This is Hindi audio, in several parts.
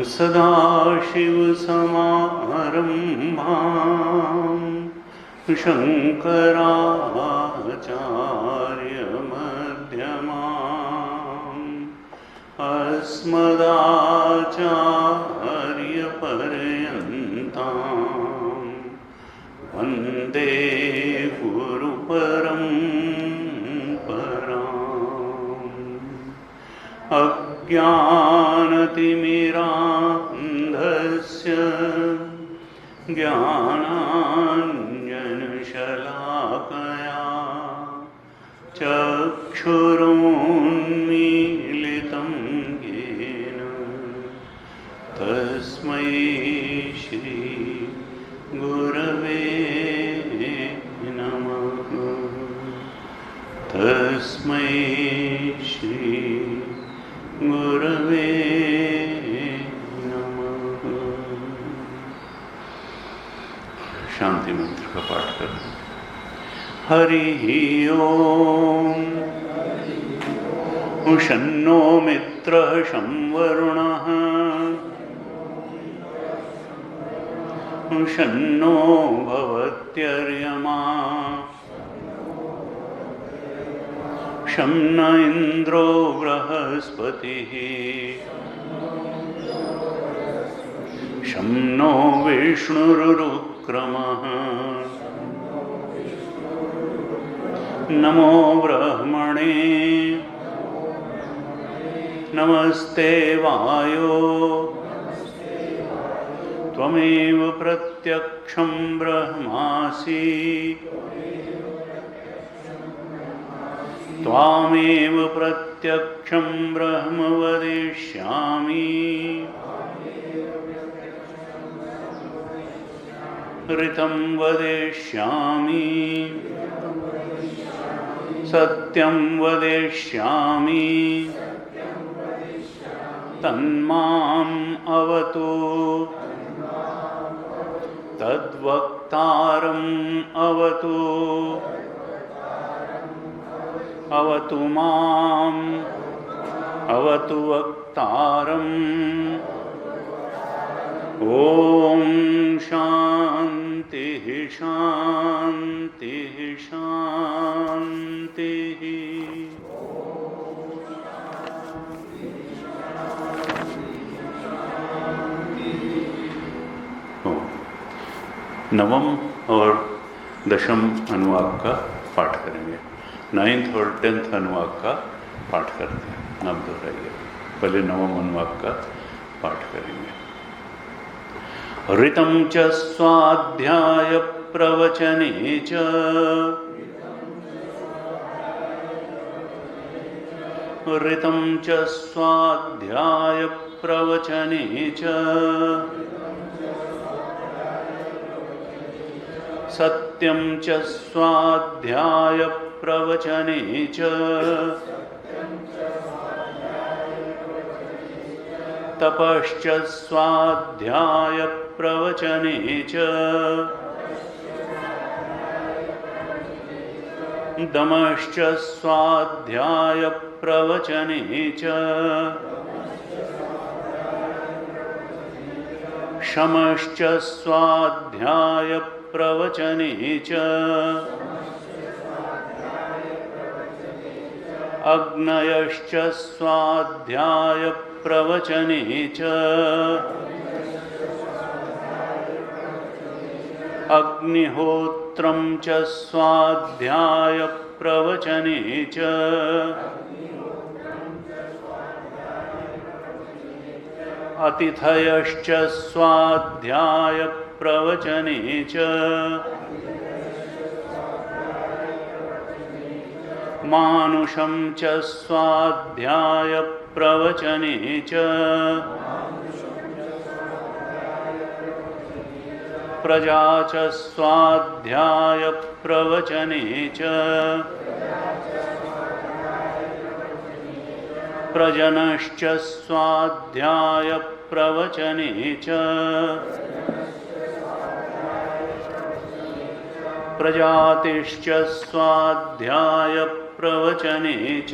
सदाशिवसमारम्भां शङ्कराचार्यमध्यमाम् अस्मदाचार्यपर्यन्तां वन्दे गुरुपरम्पराम्। अज्ञानतिमिरान्धस्य ज्ञानाञ्जनशलाकया चक्षुरुन्मीलितं येन तस्मै श्री गुरवे नमः। तस्मै श्री गुरवे नमः। शांति मंत्र का पाठ करें। हरि ओम। शन्नो मित्रः शं वरुणः शन्नो भवत्यर्यमा शं न इंद्रो बृहस्पतिः शं नो विष्णुरुक्रमः। नमो ब्रह्मणे नमस्ते वायो त्वमेव प्रत्यक्षं ब्रह्मासि त्वामेव प्रत्यक्षं ब्रह्म वदिष्यामि। ऋतं वदिष्यामि सत्यं वदिष्यामि तन्माम् अवतु तद्वक्तारम् अवतु अवतु माम् अवतु वक्तारम्। ओम शांति शांति शांति। नवम और दशम अनुवाक का पाठ करेंगे। 9th और 10th अनुवाक का पाठ करते हैं। अब दोहराइए। पहले नवम अनुवाक का पाठ करेंगे। ऋतं च स्वाध्याय प्रवचने च ऋतं च स्वाध्याय प्रवचने च सत्यं च स्वाध्याय प्रवचने च तपश्च स्वाध्याय प्रवचने च दमश्च स्वाध्याय प्रवचने च शमश्च स्वाध्याय प्रवचने च अग्नयश्च स्वाध्याय प्रवचने च अग्निहोत्रं च स्वाध्याय प्रवचने च अतिथयश्च स्वाध्याय प्रवचने च मानुषं च स्वाध्याय प्रवचने च प्रजा च स्वाध्याय प्रवचने च प्रजनश्च स्वाध्याय प्रवचने च प्रजातिश्च स्वाध्याय प्रवचने च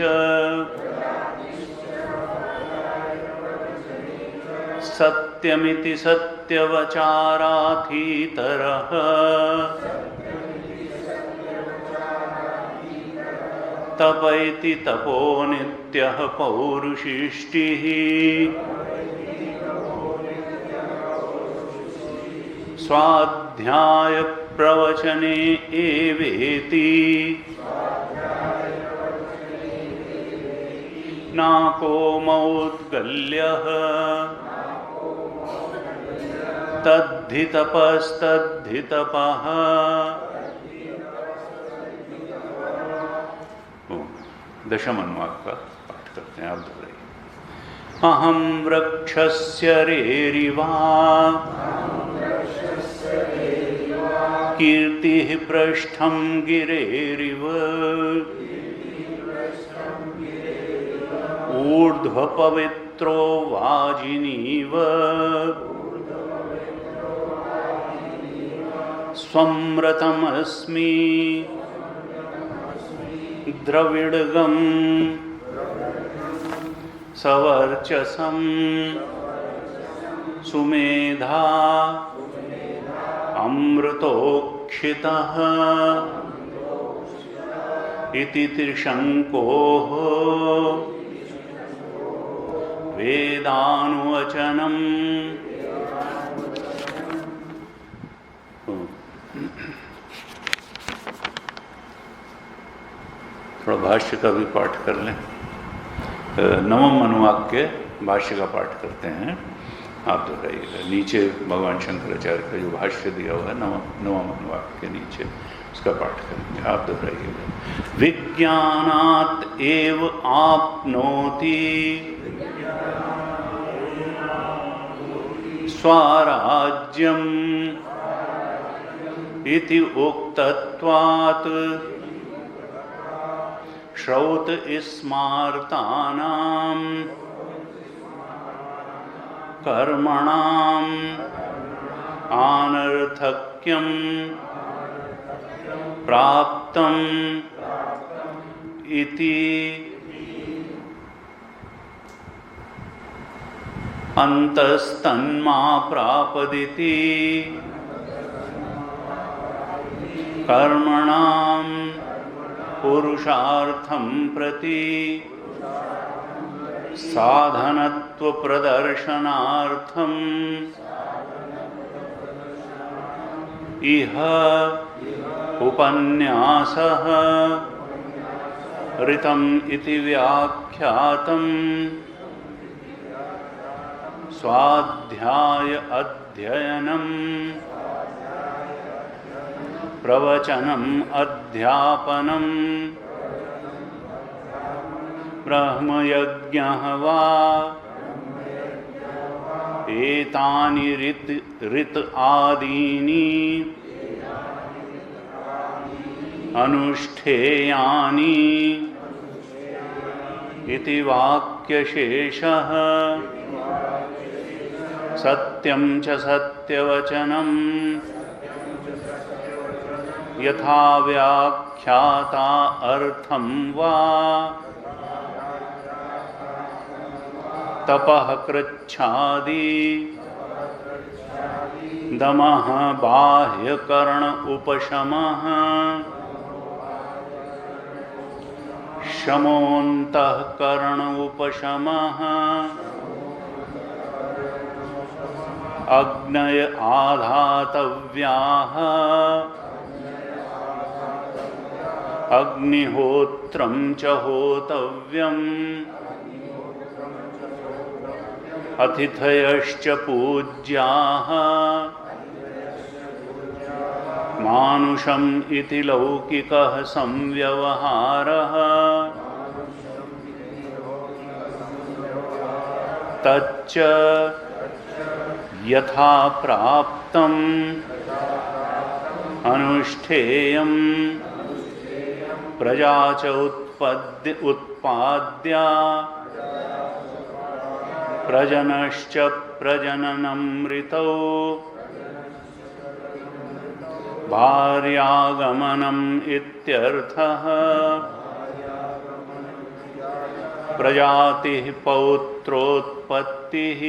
सत्यमिति सत्यवचाराथीतरः तपैति तपो नित्यः पौरुषिष्टिः स्वाध्याय प्रवचने एवेति नाको मौद्गल्यः तद्धि तपस्तद्धि तपः। दशम अनुवाक का पाठ करते हैं, आप दोहराइए। अहम वृक्षस्य रेरिवा कीर्तिः पृष्ठं गिरेरिव ऊर्ध्वपवित्रो वाजिनीव स्वमृतमस्मि द्रविडगं सवर्चसं सुमेधा अमृतोक्षितः इति त्रिशङ्कोः वेदानुवचनम्। थोड़ा भाष्य का भी पाठ कर लें। नवम अनुवाक के भाष्य का पाठ करते हैं, आप दोहराइएगा। नीचे भगवान शंकराचार्य का जो भाष्य दिया हुआ है नवम अनुवाक के नीचे, उसका पाठ करेंगे, आप दोहराइएगा। विज्ञानात् एव आप्नोति स्वराज्यम् इति उक्तत्वात् श्रौत स्मार्तानां कर्मणाम् अनर्थक्यं प्राप्तम् इति अन्तस्तन्मा प्रापदिति कर्मणां पुरुषार्थं प्रति साधनत्व प्रदर्शनार्थम इह उपन्यासः ऋतम् इति व्याख्यातम् स्वाध्याय अध्ययनम् प्रवचनम् अध्यापनम् ब्रह्मयज्ञः वा एतानि ऋत आदीनि अनुष्ठेयानि इति वाक्यशेषः सत्यं च सत्यवचनम् यथा व्याख्याता अर्थं वा तपः कृच्छादि दमः बाह्यकर्ण उपशमः शमोऽन्तःकरण उपशमः अग्नय आधातव्याः अग्निहोत्रं च होतव्यम् अतिथयश्च पूज्याः मानुषम् इति लौकिकः संव्यवहारः तच्च यथा प्राप्तम् अनुष्ठेयम् प्रजा च उत्पाद्या प्रजनश्च प्रजननमृतौ भार्यागमनम् इत्यर्थः प्रजातिः पौत्रोत्पत्तिः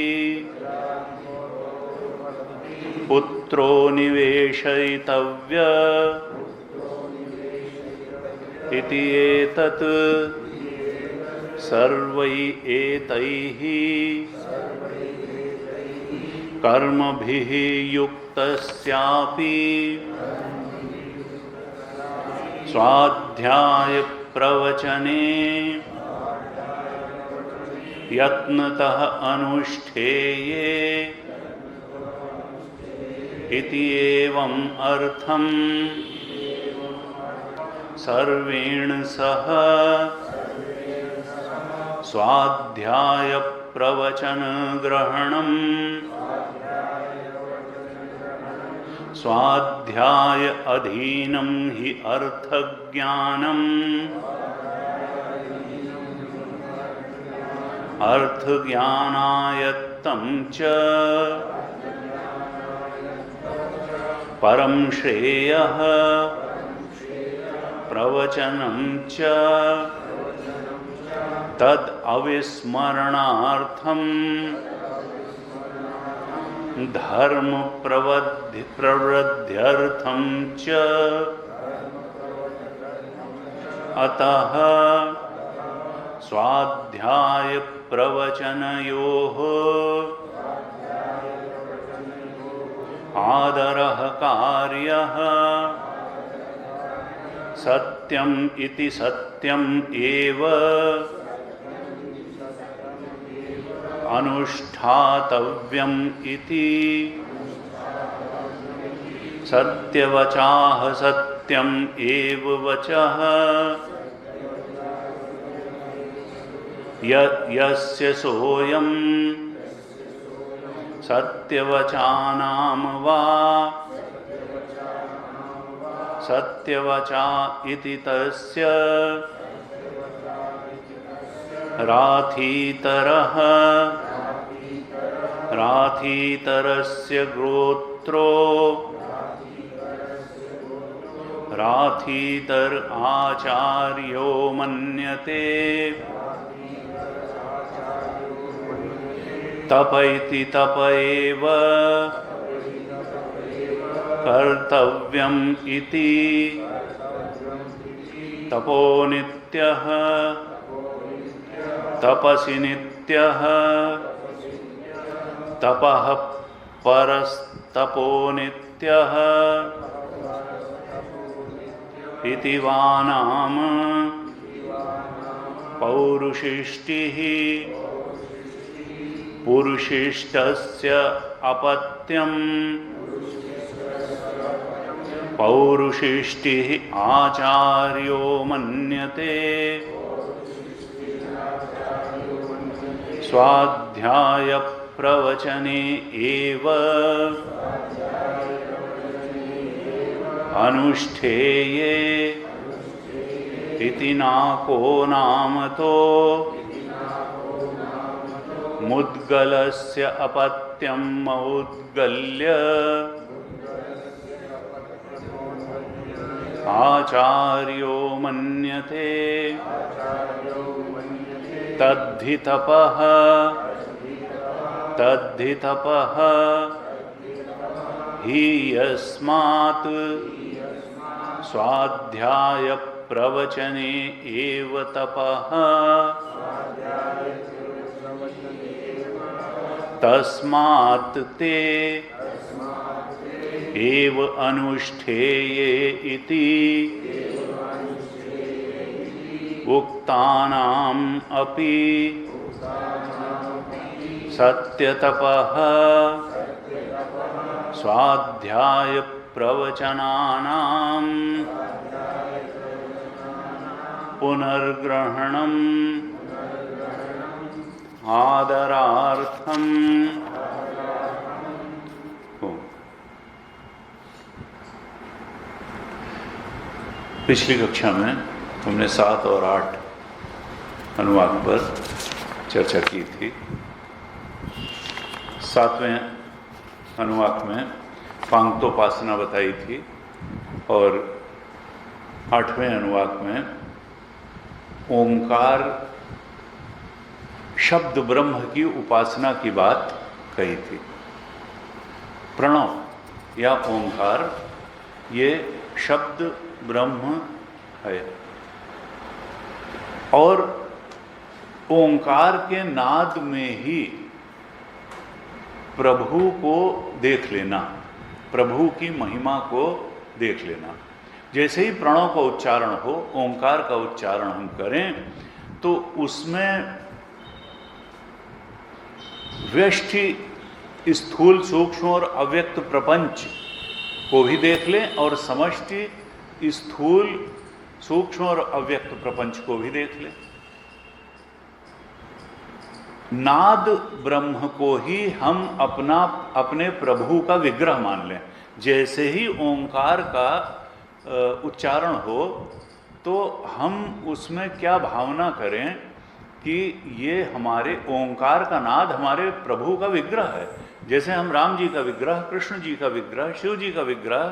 पुत्रो निवेशयितव्य इति एतत् सर्वै एतैः कर्मभिः युक्तस्यापि स्वाध्याय प्रवचने यत्नतः अनुष्ठेये इति एवं अर्थम् सर्वेण सह स्वाध्याय प्रवचन ग्रहणम् स्वाध्याय अधीनं हि अर्थज्ञानम् अर्थज्ञानायत्तं च परं श्रेयः प्रवचनं च तद् अविस्मरणार्थं धर्म प्रवृद्ध्यर्थं च अतः स्वाध्याय प्रवचनयोः आदरः कार्यः सत्यम् इति सत्यम् एव अनुष्ठातव्यम् इति सत्यवचाः सत्यम् एव वचः यस्य सोऽयं सत्यवचानां वा सत्यवचा इति तस्य राथीतरः राथीतरस्य गोत्रो राथीतर आचार्यो मन्यते तप इति तप एव कर्तव्यम् इति तपो नित्यः तपसि नित्यः तपः परस्तपो नित्यः इति वा नाम पौरुषिष्टिः पुरुषिष्टस्य अपत्यम् पौरुषिष्टिः आचार्यो मन्यते स्वाध्याय प्रवचने एव अनुष्ठेये इति नाको नामतो मुद्गलस्य अपत्यं मौद्गल्य आचार्यो मन्यते तद्धि तपः हि यस्मात् स्वाध्याय प्रवचने एव तपः तस्मात् ते एव अनुष्ठेये इति उक्तानाम् अपि सत्यतपः स्वाध्याय प्रवचनानां पुनर्ग्रहणम् आदरार्थम। पिछली कक्षा में हमने 7 और 8 अनुवाद पर चर्चा की थी। 7वें अनुवाद में पांक्तोपासना बताई थी और 8वें अनुवाद में ओंकार शब्द ब्रह्म की उपासना की बात कही थी। प्रणव या ओंकार ये शब्द ब्रह्म है और ओंकार के नाद में ही प्रभु को देख लेना, प्रभु की महिमा को देख लेना। जैसे ही प्रणव का उच्चारण हो, ओंकार का उच्चारण हम करें तो उसमें व्यष्टि, स्थूल, सूक्ष्म और अव्यक्त प्रपंच को भी देख लें और समष्टि, स्थूल, सूक्ष्म और अव्यक्त प्रपंच को भी देख लें। नाद ब्रह्म को ही हम अपने प्रभु का विग्रह मान लें। जैसे ही ओंकार का उच्चारण हो तो हम उसमें क्या भावना करें कि ये हमारे ओंकार का नाद हमारे प्रभु का विग्रह है। जैसे हम राम जी का विग्रह, कृष्ण जी का विग्रह, शिव जी का विग्रह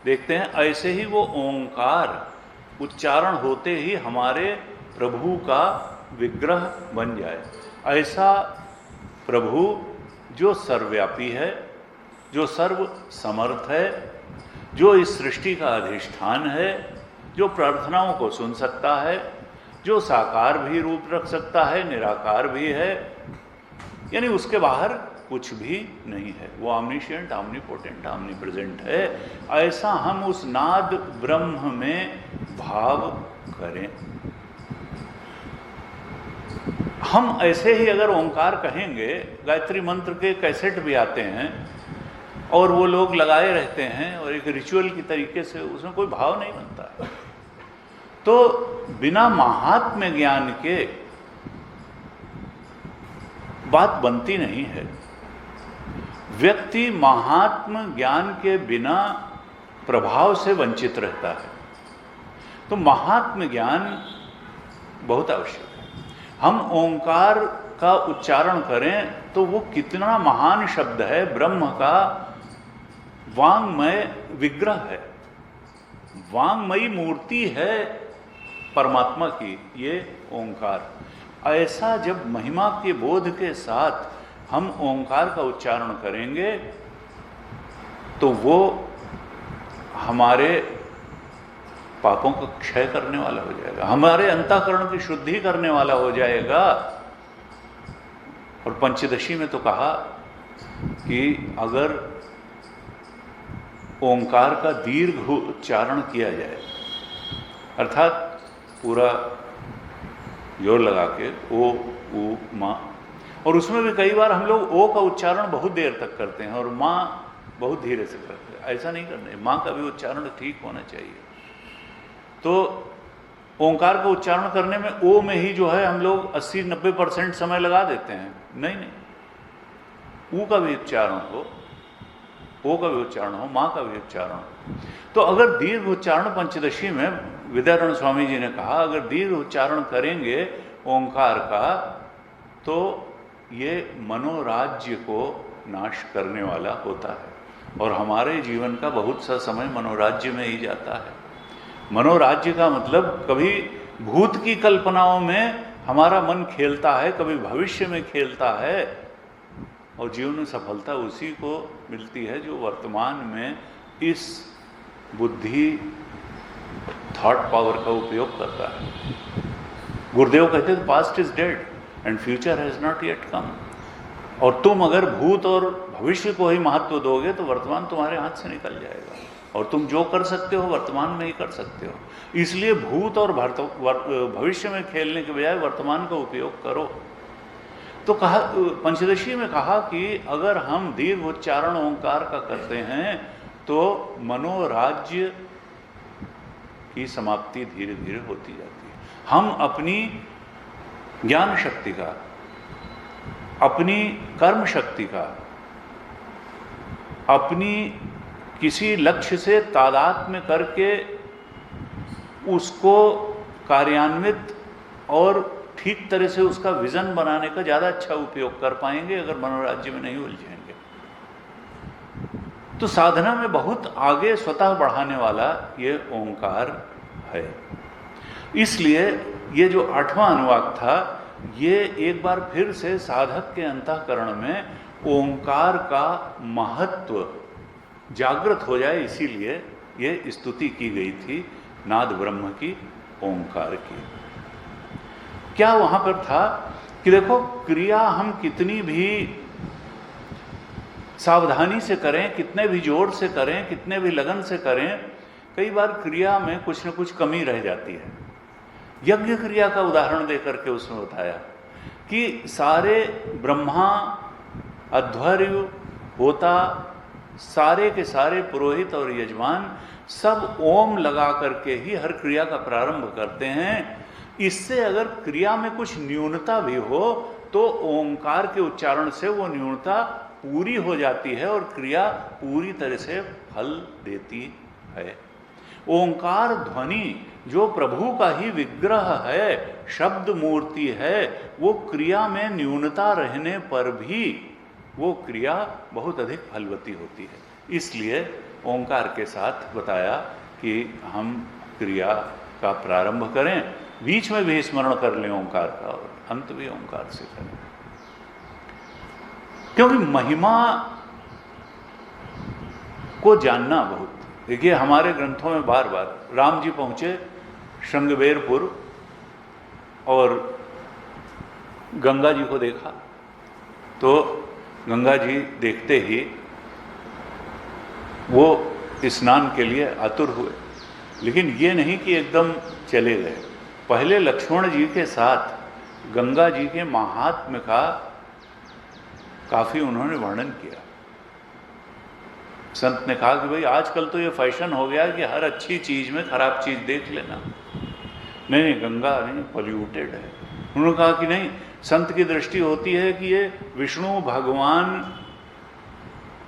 देखते हैं, ऐसे ही वो ओंकार उच्चारण होते ही हमारे प्रभु का विग्रह बन जाए। ऐसा प्रभु जो सर्वव्यापी है, जो सर्व समर्थ है, जो इस सृष्टि का अधिष्ठान है, जो प्रार्थनाओं को सुन सकता है, जो साकार भी रूप रख सकता है, निराकार भी है, यानी उसके बाहर कुछ भी नहीं है। वो ऑमनिशिएंट, ऑमनीपोटेंट, ऑमनीप्रेजेंट है। ऐसा हम उस नाद ब्रह्म में भाव करें। हम ऐसे ही अगर ओंकार कहेंगे, गायत्री मंत्र के कैसेट भी आते हैं और वो लोग लगाए रहते हैं और एक रिचुअल की तरीके से उसमें कोई भाव नहीं बनता है। तो बिना महात्म्य ज्ञान के बात बनती नहीं है। व्यक्ति महात्म ज्ञान के बिना प्रभाव से वंचित रहता है। तो महात्म ज्ञान बहुत आवश्यक है। हम ओंकार का उच्चारण करें तो वो कितना महान शब्द है, ब्रह्म का वांगमय विग्रह है, वांगमयी मूर्ति है परमात्मा की ये ओंकार। ऐसा जब महिमा के बोध के साथ हम ओंकार का उच्चारण करेंगे तो वो हमारे पापों का क्षय करने वाला हो जाएगा, हमारे अंतःकरण की शुद्धि करने वाला हो जाएगा। और पंचदशी में तो कहा कि अगर ओंकार का दीर्घ उच्चारण किया जाए, अर्थात पूरा जोर लगा के ओ ऊ माँ, और उसमें भी कई बार हम लोग ओ का उच्चारण बहुत देर तक करते हैं और माँ बहुत धीरे से करते हैं। ऐसा नहीं करना है, माँ का भी उच्चारण ठीक होना चाहिए। तो ओंकार का उच्चारण करने में ओ में ही जो है हम लोग 80-90% समय लगा देते हैं। नहीं नहीं, ऊ का भी उच्चारण हो, ओ का भी उच्चारण हो, माँ का भी उच्चारण हो। तो अगर दीर्घ उच्चारण पंचदशी में विद्यारण स्वामी जी ने कहा, अगर दीर्घ उच्चारण करेंगे ओंकार का तो ये मनोराज्य को नाश करने वाला होता है और हमारे जीवन का बहुत सा समय मनोराज्य में ही जाता है। मनोराज्य का मतलब कभी भूत की कल्पनाओं में हमारा मन खेलता है, कभी भविष्य में खेलता है, और जीवन में सफलता उसी को मिलती है जो वर्तमान में इस बुद्धि थॉट पावर का उपयोग करता है। गुरुदेव कहते थे past is dead and future has not yet कम। और तुम अगर भूत और भविष्य को ही महत्व दोगे तो वर्तमान तुम्हारे हाथ से निकल जाएगा, और तुम जो कर सकते हो वर्तमान में ही कर सकते हो। इसलिए भूत और भविष्य में खेलने के बजाय वर्तमान का उपयोग करो। तो कहा, पंचदशी में कहा कि अगर हम दीर्घ उच्चारण ओंकार का करते हैं तो मनोराज्य की समाप्ति धीरे धीरे होती जाती है। हम अपनी ज्ञान शक्ति का, अपनी कर्म शक्ति का, अपनी किसी लक्ष्य से तादात्म्य करके उसको कार्यान्वित और ठीक तरह से उसका विजन बनाने का ज़्यादा अच्छा उपयोग कर पाएंगे अगर मनोराज्य में नहीं उलझेंगे। तो साधना में बहुत आगे स्वतः बढ़ाने वाला ये ओंकार है। इसलिए ये जो 8वां अनुवाक था, ये एक बार फिर से साधक के अंतःकरण में ओंकार का महत्व जागृत हो जाए, इसीलिए ये स्तुति की गई थी नाद ब्रह्म की, ओंकार की। क्या वहां पर था कि देखो, क्रिया हम कितनी भी सावधानी से करें, कितने भी जोर से करें, कितने भी लगन से करें, कई बार क्रिया में कुछ न कुछ कमी रह जाती है। यज्ञ क्रिया का उदाहरण देकर के उसमें बताया कि सारे ब्रह्मा, अध्वर्यु, होता, सारे के सारे पुरोहित और यजमान सब ओम लगा करके ही हर क्रिया का प्रारंभ करते हैं। इससे अगर क्रिया में कुछ न्यूनता भी हो तो ओंकार के उच्चारण से वो न्यूनता पूरी हो जाती है और क्रिया पूरी तरह से फल देती है। ओंकार ध्वनि जो प्रभु का ही विग्रह है, शब्द मूर्ति है, वो क्रिया में न्यूनता रहने पर भी वो क्रिया बहुत अधिक फलवती होती है। इसलिए ओंकार के साथ बताया कि हम क्रिया का प्रारंभ करें, बीच में भी स्मरण कर लें ओंकार का, और अंत भी ओंकार से करें। क्योंकि महिमा को जानना बहुत, देखिए हमारे ग्रंथों में बार बार राम जी पहुंचे श्रृंगबेरपुर और गंगा जी को देखा, तो गंगा जी देखते ही वो स्नान के लिए आतुर हुए, लेकिन ये नहीं कि एकदम चले गए। पहले लक्ष्मण जी के साथ गंगा जी के महात्म्य का काफ़ी उन्होंने वर्णन किया। संत ने कहा कि भाई आजकल तो ये फैशन हो गया कि हर अच्छी चीज़ में खराब चीज़ देख लेना। नहीं, गंगा नहीं, पॉल्यूटेड है। उन्होंने कहा कि नहीं, संत की दृष्टि होती है कि ये विष्णु भगवान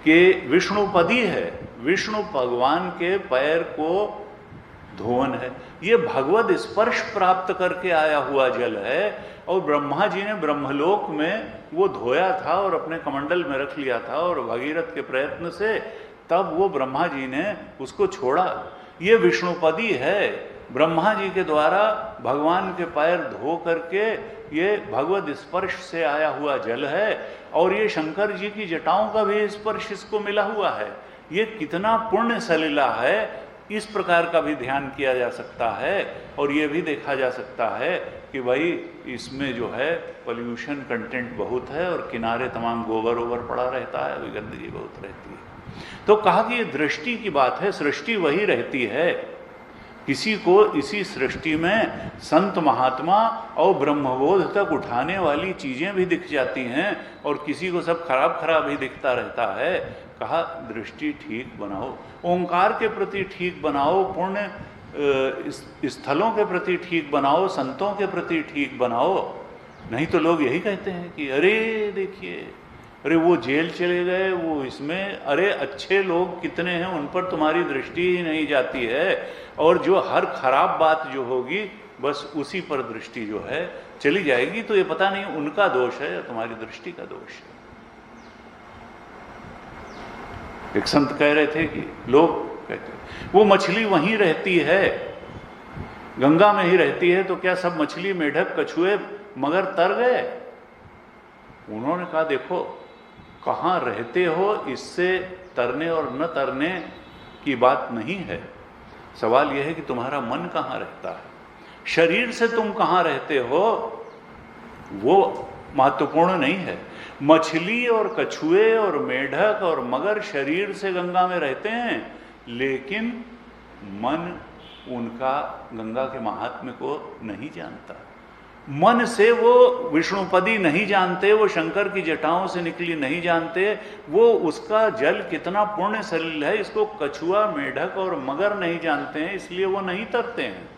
के विष्णुपदी है, विष्णु भगवान के पैर को धोवन है, ये भगवत स्पर्श प्राप्त करके आया हुआ जल है। और ब्रह्मा जी ने ब्रह्मलोक में वो धोया था और अपने कमंडल में रख लिया था, और भगीरथ के प्रयत्न से तब वो ब्रह्मा जी ने उसको छोड़ा। ये विष्णुपदी है, ब्रह्मा जी के द्वारा भगवान के पैर धो करके ये भगवत स्पर्श से आया हुआ जल है, और ये शंकर जी की जटाओं का भी स्पर्श इसको मिला हुआ है। ये कितना पुण्य सलीला है, इस प्रकार का भी ध्यान किया जा सकता है। और ये भी देखा जा सकता है कि भाई इसमें जो है पोल्यूशन कंटेंट बहुत है, और किनारे तमाम गोबर ओबर पड़ा रहता है, अभी गंदगी बहुत रहती है। तो कहा कि ये दृष्टि की बात है, सृष्टि वही रहती है। किसी को इसी सृष्टि में संत महात्मा और ब्रह्मबोध तक उठाने वाली चीज़ें भी दिख जाती हैं, और किसी को सब खराब खराब ही दिखता रहता है। कहा दृष्टि ठीक बनाओ, ओंकार के प्रति ठीक बनाओ, पुण्य स्थलों के प्रति ठीक बनाओ, संतों के प्रति ठीक बनाओ। नहीं तो लोग यही कहते हैं कि अरे देखिए, अरे वो जेल चले गए, वो इसमें, अरे अच्छे लोग कितने हैं उन पर तुम्हारी दृष्टि ही नहीं जाती है, और जो हर खराब बात जो होगी बस उसी पर दृष्टि जो है चली जाएगी। तो ये पता नहीं उनका दोष है या तुम्हारी दृष्टि का दोष है। एक संत कह रहे थे कि लोग कहते वो मछली वहीं रहती है, गंगा में ही रहती है, तो क्या सब मछली, मेढक, कछुए, मगर तर गए? उन्होंने कहा देखो, कहाँ रहते हो इससे तरने और न तरने की बात नहीं है। सवाल यह है कि तुम्हारा मन कहाँ रहता है, शरीर से तुम कहाँ रहते हो, वो महत्वपूर्ण नहीं है। मछली और कछुए और मेढक और मगर शरीर से गंगा में रहते हैं, लेकिन मन उनका गंगा के महात्म्य को नहीं जानता। मन से वो विष्णुपदी नहीं जानते, वो शंकर की जटाओं से निकली नहीं जानते, वो उसका जल कितना पुण्य सलिल है इसको कछुआ मेढक और मगर नहीं जानते हैं, इसलिए वो नहीं तरते हैं।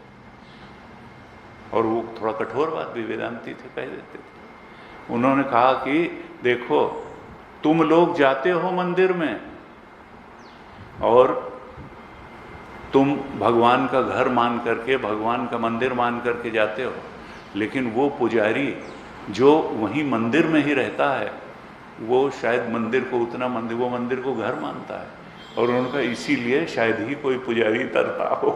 और वो थोड़ा कठोर बात भी वेदांती थे, कह देते थे। उन्होंने कहा कि देखो, तुम लोग जाते हो मंदिर में और तुम भगवान का घर मान करके, भगवान का मंदिर मान करके जाते हो, लेकिन वो पुजारी जो वहीं मंदिर में ही रहता है, वो शायद मंदिर को उतना वो मंदिर को घर मानता है, और उनका इसीलिए शायद ही कोई पुजारी तरता हो।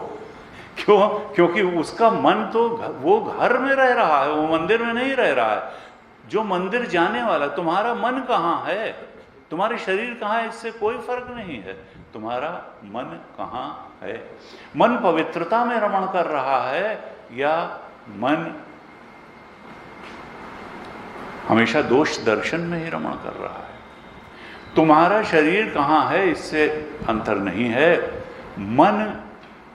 क्यों? क्योंकि उसका मन तो वो घर में रह रहा है, वो मंदिर में नहीं रह रहा है। जो मंदिर जाने वाला, तुम्हारा मन कहाँ है, तुम्हारे शरीर कहाँ है, इससे कोई फर्क नहीं है। तुम्हारा मन कहाँ है? मन पवित्रता में रमण कर रहा है या मन हमेशा दोष दर्शन में ही रमण कर रहा है? तुम्हारा शरीर कहाँ है इससे अंतर नहीं है। मन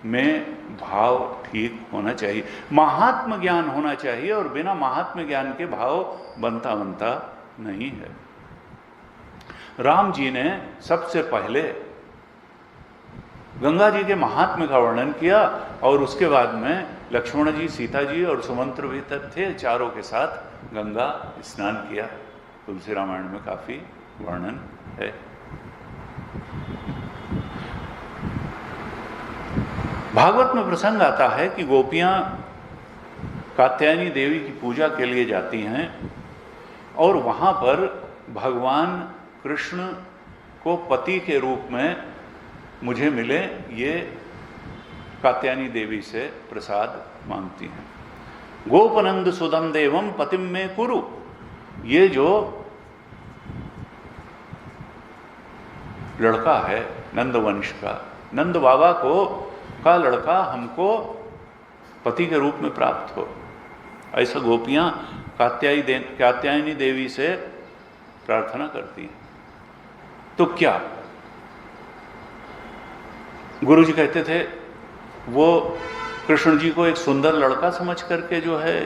में भाव ठीक होना चाहिए, महात्म ज्ञान होना चाहिए, और बिना महात्म ज्ञान के भाव बनता नहीं है। राम जी ने सबसे पहले गंगा जी के महात्म्य का वर्णन किया, और उसके बाद में लक्ष्मण जी, सीता जी और सुमंत्र भी थे, चारों के साथ गंगा स्नान किया। तुलसी रामायण में काफी वर्णन है। भागवत में प्रसंग आता है कि गोपियां कात्यायनी देवी की पूजा के लिए जाती हैं, और वहां पर भगवान कृष्ण को पति के रूप में मुझे मिले, ये कात्यायनी देवी से प्रसाद मांगती हैं। गोपनंद सुदम देवम पतिम में कुरु, ये जो लड़का है नंद वंश का, नंद बाबा का लड़का हमको पति के रूप में प्राप्त हो, ऐसा गोपियां कात्यायनी देवी से प्रार्थना करती हैं। तो क्या गुरु जी कहते थे, वो कृष्ण जी को एक सुंदर लड़का समझ करके जो है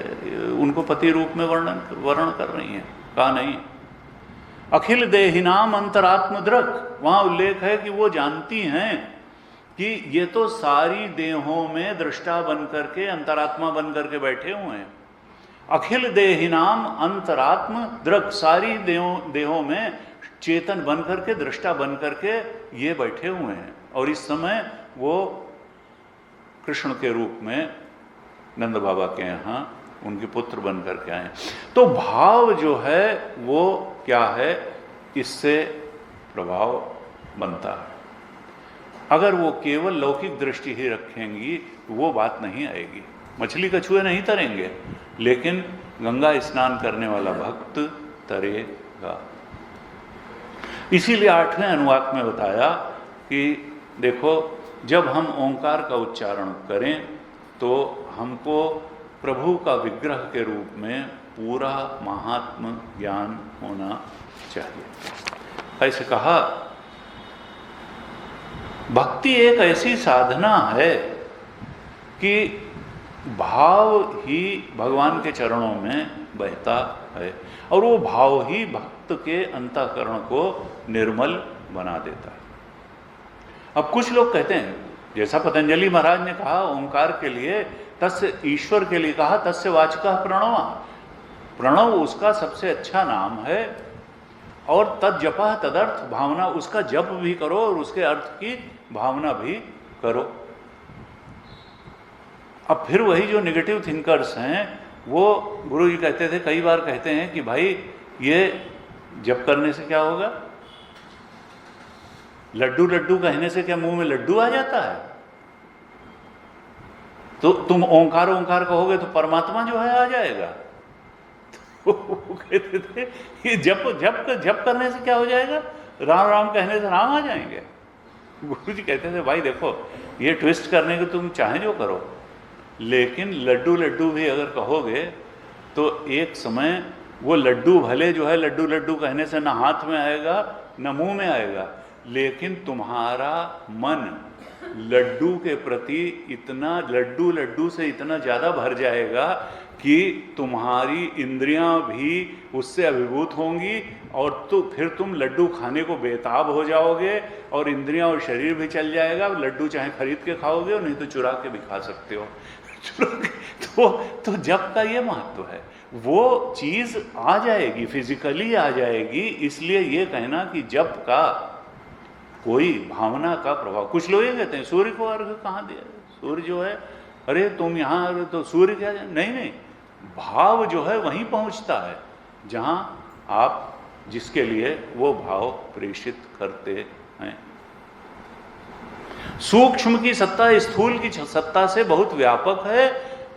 उनको पति रूप में वर्णन कर रही हैं? कहा नहीं। अखिल देहिनाम अंतरात्म दृक्, वहां उल्लेख है कि वो जानती हैं कि ये तो सारी देहों में दृष्टा बन करके, अंतरात्मा बन करके बैठे हुए हैं। अखिल देहिनाम अंतरात्म दृक्, सारी देहों में चेतन बन करके, दृष्टा बन करके ये बैठे हुए हैं, और इस समय वो कृष्ण के रूप में नंद बाबा के यहाँ उनके पुत्र बन करके आए। तो भाव जो है वो क्या है, इससे प्रभाव बनता है। अगर वो केवल लौकिक दृष्टि ही रखेंगी तो वो बात नहीं आएगी। मछली कछुए नहीं तरेंगे, लेकिन गंगा स्नान करने वाला भक्त तरेगा। इसीलिए 8वें अनुवाक में बताया कि देखो, जब हम ओंकार का उच्चारण करें तो हमको प्रभु का विग्रह के रूप में पूरा महात्म ज्ञान होना चाहिए। ऐसे कहा, भक्ति एक ऐसी साधना है कि भाव ही भगवान के चरणों में बहता है, और वो भाव ही भक्त के अंतःकरण को निर्मल बना देता है। अब कुछ लोग कहते हैं, जैसा पतंजलि महाराज ने कहा ओंकार के लिए, तस्य ईश्वर के लिए कहा तस्य वाचकः प्रणव, प्रणव उसका सबसे अच्छा नाम है, और तद जपः तदर्थ भावना, उसका जप भी करो और उसके अर्थ की भावना भी करो। अब फिर वही जो नेगेटिव थिंकर्स हैं, वो गुरु जी कहते थे, कई बार कहते हैं कि भाई ये जप करने से क्या होगा, लड्डू लड्डू कहने से क्या मुंह में लड्डू आ जाता है? तो तुम ओंकार ओंकार कहोगे तो परमात्मा जो है आ जाएगा। तो वो कहते थे कि जप करने से क्या हो जाएगा, राम राम कहने से राम आ जाएंगे। गुरु जी कहते थे भाई देखो ये ट्विस्ट करने के तुम चाहे जो करो, लेकिन लड्डू लड्डू भी अगर कहोगे तो एक समय वो लड्डू भले जो है लड्डू लड्डू कहने से ना हाथ में आएगा न मुंह में आएगा, लेकिन तुम्हारा मन लड्डू के प्रति इतना लड्डू लड्डू से इतना ज़्यादा भर जाएगा कि तुम्हारी इंद्रियां भी उससे अभिभूत होंगी और तो फिर तुम लड्डू खाने को बेताब हो जाओगे और इंद्रियां और शरीर भी चल जाएगा। लड्डू चाहे खरीद के खाओगे और नहीं तो चुरा के भी खा सकते हो। तो जप का ये महत्व है, वो चीज़ आ जाएगी, फिजिकली आ जाएगी। इसलिए ये कहना कि जप का कोई भावना का प्रभाव, कुछ लोग ये कहते हैं सूर्य को अर्घ कहाँ दिया, सूर्य जो है अरे तुम यहाँ तो सूर्य क्या, नहीं नहीं, भाव जो है वहीं पहुँचता है जहाँ आप जिसके लिए वो भाव प्रेषित करते हैं। सूक्ष्म की सत्ता स्थूल की सत्ता से बहुत व्यापक है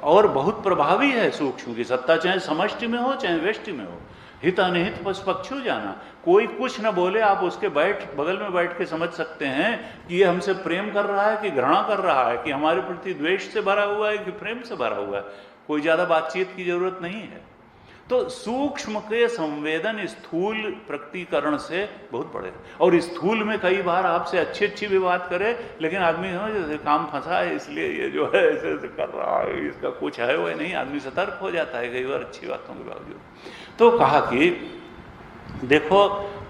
और बहुत प्रभावी है। सूक्ष्म की सत्ता चाहे समष्टि में हो चाहे व्यष्टि में हो, हित अनिहित पशु जाना। कोई कुछ न बोले आप उसके बगल में बैठ के समझ सकते हैं कि ये हमसे प्रेम कर रहा है कि घृणा कर रहा है, कि हमारे प्रति द्वेष से भरा हुआ है कि प्रेम से भरा हुआ है। कोई ज़्यादा बातचीत की जरूरत नहीं है। तो सूक्ष्म के संवेदन स्थूल प्रकटीकरण से बहुत बड़े, और स्थूल में कई बार आपसे अच्छी अच्छी भी बात करे, लेकिन आदमी समझ काम फंसा है इसलिए ये जो है ऐसे ऐसे कर रहा है, इसका कुछ है वो नहीं, आदमी सतर्क हो जाता है कई बार अच्छी बातों के बावजूद। तो कहा कि देखो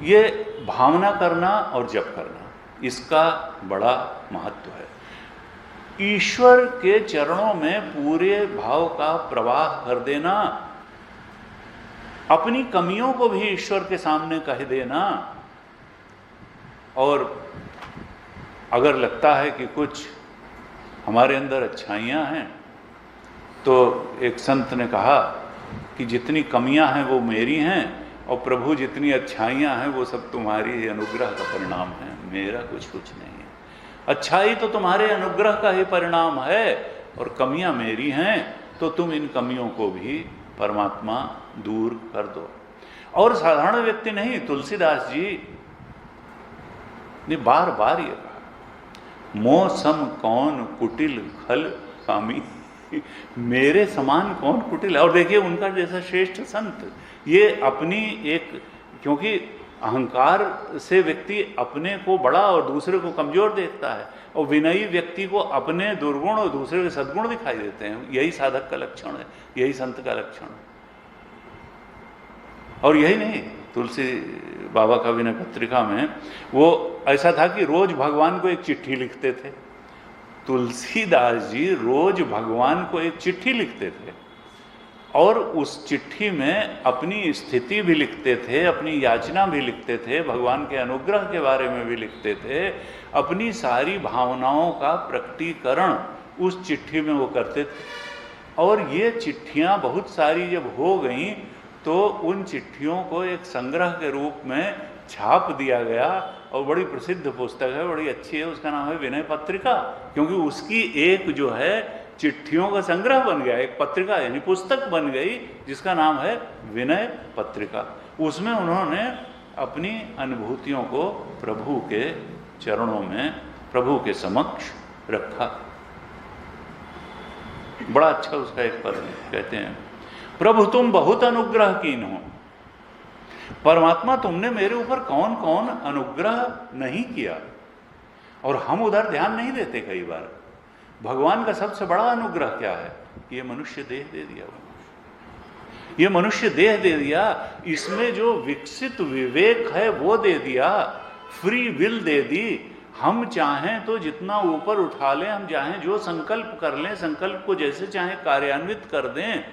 ये भावना करना और जप करना, इसका बड़ा महत्व है। ईश्वर के चरणों में पूरे भाव का प्रवाह कर देना, अपनी कमियों को भी ईश्वर के सामने कह देना, और अगर लगता है कि कुछ हमारे अंदर अच्छाइयाँ हैं, तो एक संत ने कहा कि जितनी कमियां हैं वो मेरी हैं और प्रभु जितनी अच्छाइयां हैं वो सब तुम्हारी अनुग्रह का परिणाम है, मेरा कुछ नहीं है। अच्छाई तो तुम्हारे अनुग्रह का ही परिणाम है और कमियां मेरी हैं, तो तुम इन कमियों को भी परमात्मा दूर कर दो। और साधारण व्यक्ति नहीं, तुलसीदास जी ने बार बार ये कहा, मोह सम कौन कुटिल खल कामी, मेरे समान कौन कुटिल। और देखिए उनका जैसा श्रेष्ठ संत, ये अपनी एक, क्योंकि अहंकार से व्यक्ति अपने को बड़ा और दूसरे को कमजोर देखता है, और विनयी व्यक्ति को अपने दुर्गुण और दूसरे के सद्गुण दिखाई देते हैं। यही साधक का लक्षण है, यही संत का लक्षण है। और यही नहीं, तुलसी बाबा का विनय पत्रिका में वो ऐसा था कि रोज भगवान को एक चिट्ठी लिखते थे। तुलसीदास जी रोज भगवान को एक चिट्ठी लिखते थे और उस चिट्ठी में अपनी स्थिति भी लिखते थे, अपनी याचना भी लिखते थे, भगवान के अनुग्रह के बारे में भी लिखते थे, अपनी सारी भावनाओं का प्रकटीकरण उस चिट्ठी में वो करते थे। और ये चिट्ठियाँ बहुत सारी जब हो गईं तो उन चिट्ठियों को एक संग्रह के रूप में छाप दिया गया, और बड़ी प्रसिद्ध पुस्तक है, बड़ी अच्छी है, उसका नाम है विनय पत्रिका। क्योंकि उसकी एक जो है चिट्ठियों का संग्रह बन गया, एक पत्रिका यानी पुस्तक बन गई जिसका नाम है विनय पत्रिका। उसमें उन्होंने अपनी अनुभूतियों को प्रभु के चरणों में, प्रभु के समक्ष रखा। बड़ा अच्छा उसका एक पद है, कहते हैं, प्रभु तुम बहुत अनुग्रह कीन हो। परमात्मा तुमने मेरे ऊपर कौन कौन अनुग्रह नहीं किया, और हम उधर ध्यान नहीं देते कई बार। भगवान का सबसे बड़ा अनुग्रह क्या है? ये मनुष्य देह दे दिया, ये मनुष्य देह दे दिया, इसमें जो विकसित विवेक है वो दे दिया, फ्री विल दे दी। हम चाहें तो जितना ऊपर उठा लें, हम चाहें जो संकल्प कर लें, संकल्प को जैसे चाहें कार्यान्वित कर दें।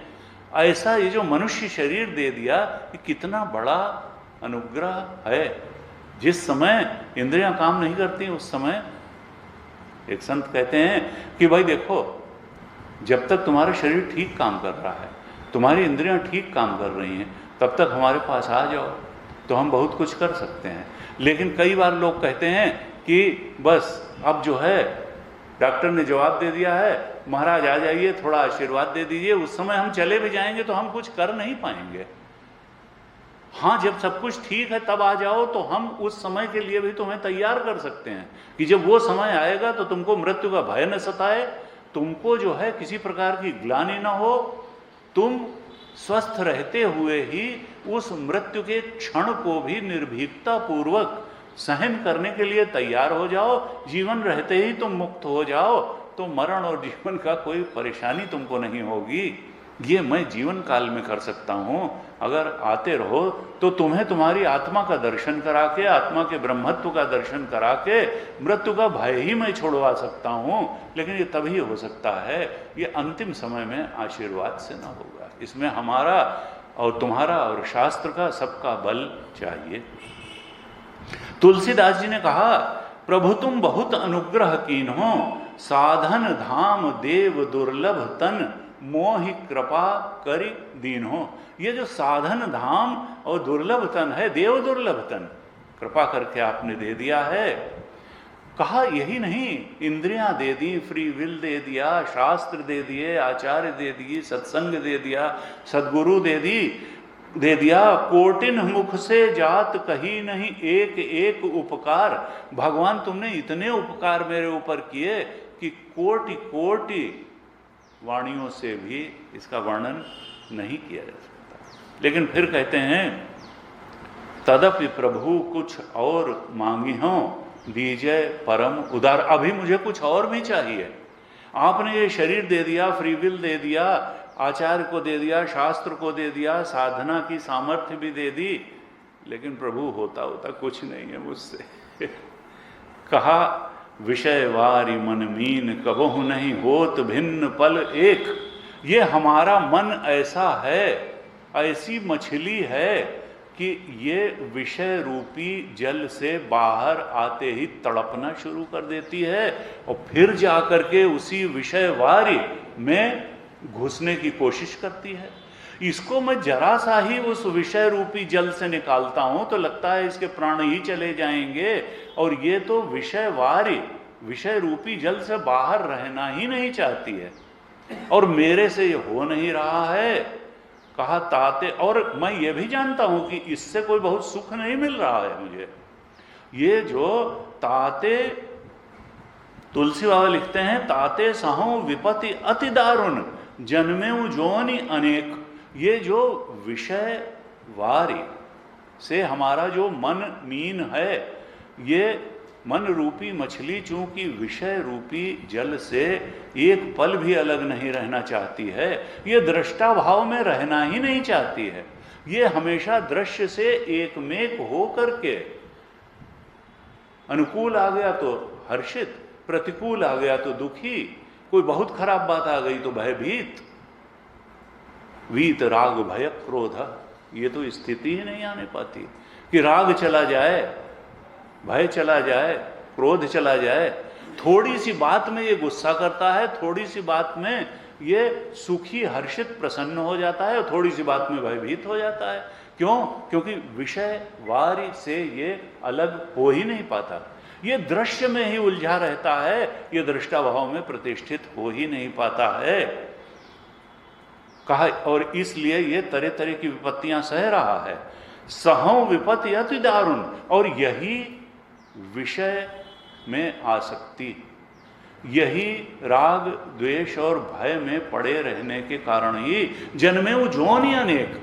ऐसा ये जो मनुष्य शरीर दे दिया, ये कितना बड़ा अनुग्रह है। जिस समय इंद्रियां काम नहीं करती उस समय एक संत कहते हैं कि भाई देखो, जब तक तुम्हारा शरीर ठीक काम कर रहा है, तुम्हारी इंद्रियां ठीक काम कर रही हैं, तब तक हमारे पास आ जाओ तो हम बहुत कुछ कर सकते हैं। लेकिन कई बार लोग कहते हैं कि बस अब जो है डॉक्टर ने जवाब दे दिया है, महाराज आ जाइए, थोड़ा आशीर्वाद दे दीजिए, उस समय हम चले भी जाएंगे तो हम कुछ कर नहीं पाएंगे। हाँ, जब सब कुछ ठीक है तब आ जाओ, तो हम उस समय के लिए भी तुम्हें तैयार कर सकते हैं कि जब वो समय आएगा तो तुमको मृत्यु का भय न सताए, तुमको जो है किसी प्रकार की ग्लानि न हो, तुम स्वस्थ रहते हुए ही उस मृत्यु के क्षण को भी निर्भीकता पूर्वक सहन करने के लिए तैयार हो जाओ। जीवन रहते ही तुम मुक्त हो जाओ तो मरण और जीवन का कोई परेशानी तुमको नहीं होगी। ये मैं जीवन काल में कर सकता हूँ। अगर आते रहो तो तुम्हें तुम्हारी आत्मा का दर्शन करा के, आत्मा के ब्रह्मत्व का दर्शन करा के मृत्यु का भय ही मैं छोड़वा सकता हूँ। लेकिन ये तभी हो सकता है, ये अंतिम समय में आशीर्वाद से ना होगा। इसमें हमारा और तुम्हारा और शास्त्र का सबका बल चाहिए। तुलसीदास जी ने कहा, प्रभु तुम बहुत अनुग्रह कीन हो, साधन धाम देव दुर्लभ तन, मोहि कृपा करि दीन हो। ये जो साधन धाम और दुर्लभ तन है, देव दुर्लभ तन कृपा करके आपने दे दिया है। कहा यही नहीं, इंद्रियां दे दी, फ्री विल दे दिया, शास्त्र दे दिए, आचार्य दे दिए, सत्संग दे दिया, सदगुरु दे दिया। कोटिन मुख से जात कही नहीं, एक एक उपकार। भगवान तुमने इतने उपकार मेरे ऊपर किए कि कोटि कोटि वाणियों से भी इसका वर्णन नहीं किया जा सकता। लेकिन फिर कहते हैं, तदपि प्रभु कुछ और मांगी हो, दीजिए परम उदार। अभी मुझे कुछ और भी चाहिए। आपने ये शरीर दे दिया, फ्री विल दे दिया, आचार्य को दे दिया, शास्त्र को दे दिया, साधना की सामर्थ्य भी दे दी, लेकिन प्रभु होता कुछ नहीं है मुझसे। कहा, विषय वारी मन मीन, कबहु नहीं होत भिन्न पल एक। ये हमारा मन ऐसा है, ऐसी मछली है कि ये विषय रूपी जल से बाहर आते ही तड़पना शुरू कर देती है और फिर जाकर के उसी विषय वारी में घुसने की कोशिश करती है। इसको मैं जरा सा ही उस विषय रूपी जल से निकालता हूं तो लगता है इसके प्राण ही चले जाएंगे, और ये तो विषय वारी, विषय रूपी जल से बाहर रहना ही नहीं चाहती है, और मेरे से ये हो नहीं रहा है। कहा, ताते, और मैं ये भी जानता हूं कि इससे कोई बहुत सुख नहीं मिल रहा है मुझे। ये जो ताते, तुलसी बाबा लिखते हैं, ताते सहो विपत्ति अति दारुण, जन्मेऊ जोनि अनेक। ये जो विषय वारी से हमारा जो मन मीन है, ये मन रूपी मछली चूंकि विषय रूपी जल से एक पल भी अलग नहीं रहना चाहती है, ये दृष्टा भाव में रहना ही नहीं चाहती है। ये हमेशा दृश्य से एकमेक हो करके, अनुकूल आ गया तो हर्षित, प्रतिकूल आ गया तो दुखी, कोई बहुत खराब बात आ गई तो भयभीत। वीत राग भय क्रोध, ये तो स्थिति ही नहीं आने पाती कि राग चला जाए, भय चला जाए, क्रोध चला जाए। थोड़ी सी बात में ये गुस्सा करता है, थोड़ी सी बात में ये सुखी हर्षित प्रसन्न हो जाता है, और थोड़ी सी बात में भयभीत हो जाता है। क्यों? क्योंकि विषय वारी से ये अलग हो ही नहीं पाता, ये दृश्य में ही उलझा रहता है, ये दृष्टा भाव में प्रतिष्ठित हो ही नहीं पाता है। कहा, और इसलिए ये तरह तरह की विपत्तियां सह रहा है। सहौ विपत्ति अति दारुण, और यही विषय में आसक्ति, यही राग द्वेष और भय में पड़े रहने के कारण ही जन्मेऊ जोनि अनेक,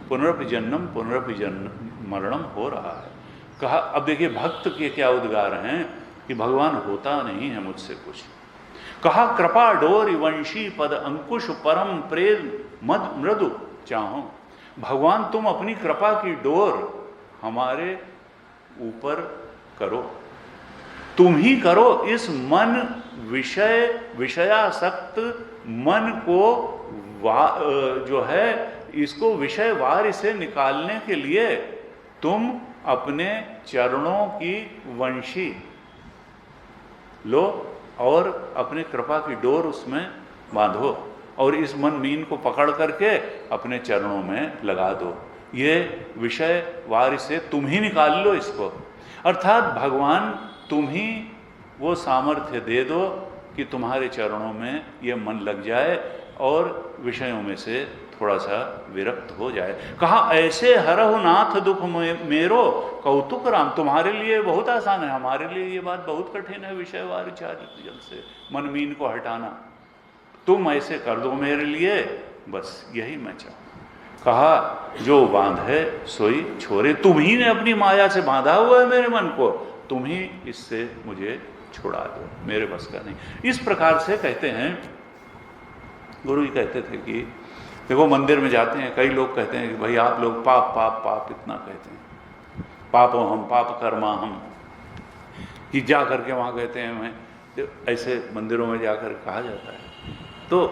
पुनरपि जन्म पुनरपि जन्म मरणम हो रहा है। कहा, अब देखिए भक्त के क्या उद्गार हैं कि भगवान होता नहीं है मुझसे कुछ। कहा, कृपा डोर वंशी पद अंकुश परम प्रेम मद मृदु चाहो। भगवान तुम अपनी कृपा की डोर हमारे ऊपर करो, तुम ही करो। इस मन विषयासक्त मन को जो है इसको विषय वार से निकालने के लिए तुम अपने चरणों की वंशी लो और अपने कृपा की डोर उसमें बांधो, और इस मन मीन को पकड़ करके अपने चरणों में लगा दो। ये विषय वार से तुम ही निकाल लो इसको, अर्थात भगवान तुम ही वो सामर्थ्य दे दो कि तुम्हारे चरणों में ये मन लग जाए और विषयों में से थोड़ा सा विरक्त हो जाए। कहा ऐसे हरहु नाथ दुख मेरो कौतुक राम। तुम्हारे लिए बहुत आसान है, हमारे लिए ये बात बहुत कठिन है, विषय वारिचार्य जल से मनमीन को हटाना। तुम ऐसे कर दो मेरे लिए, बस यही मैं चाहूँ। कहा जो बांधे सोई छोरे, तुम ही ने अपनी माया से बांधा हुआ है मेरे मन को, तुम ही इससे मुझे छुड़ा दो, मेरे बस का नहीं। इस प्रकार से कहते हैं, गुरु जी कहते थे कि देखो मंदिर में जाते हैं, कई लोग कहते हैं कि भाई आप लोग पाप पाप पाप इतना कहते हैं, पापो हम पाप कर्मा हम, कि जा करके वहाँ कहते हैं मैं, तो ऐसे मंदिरों में जाकर कहा जाता है। तो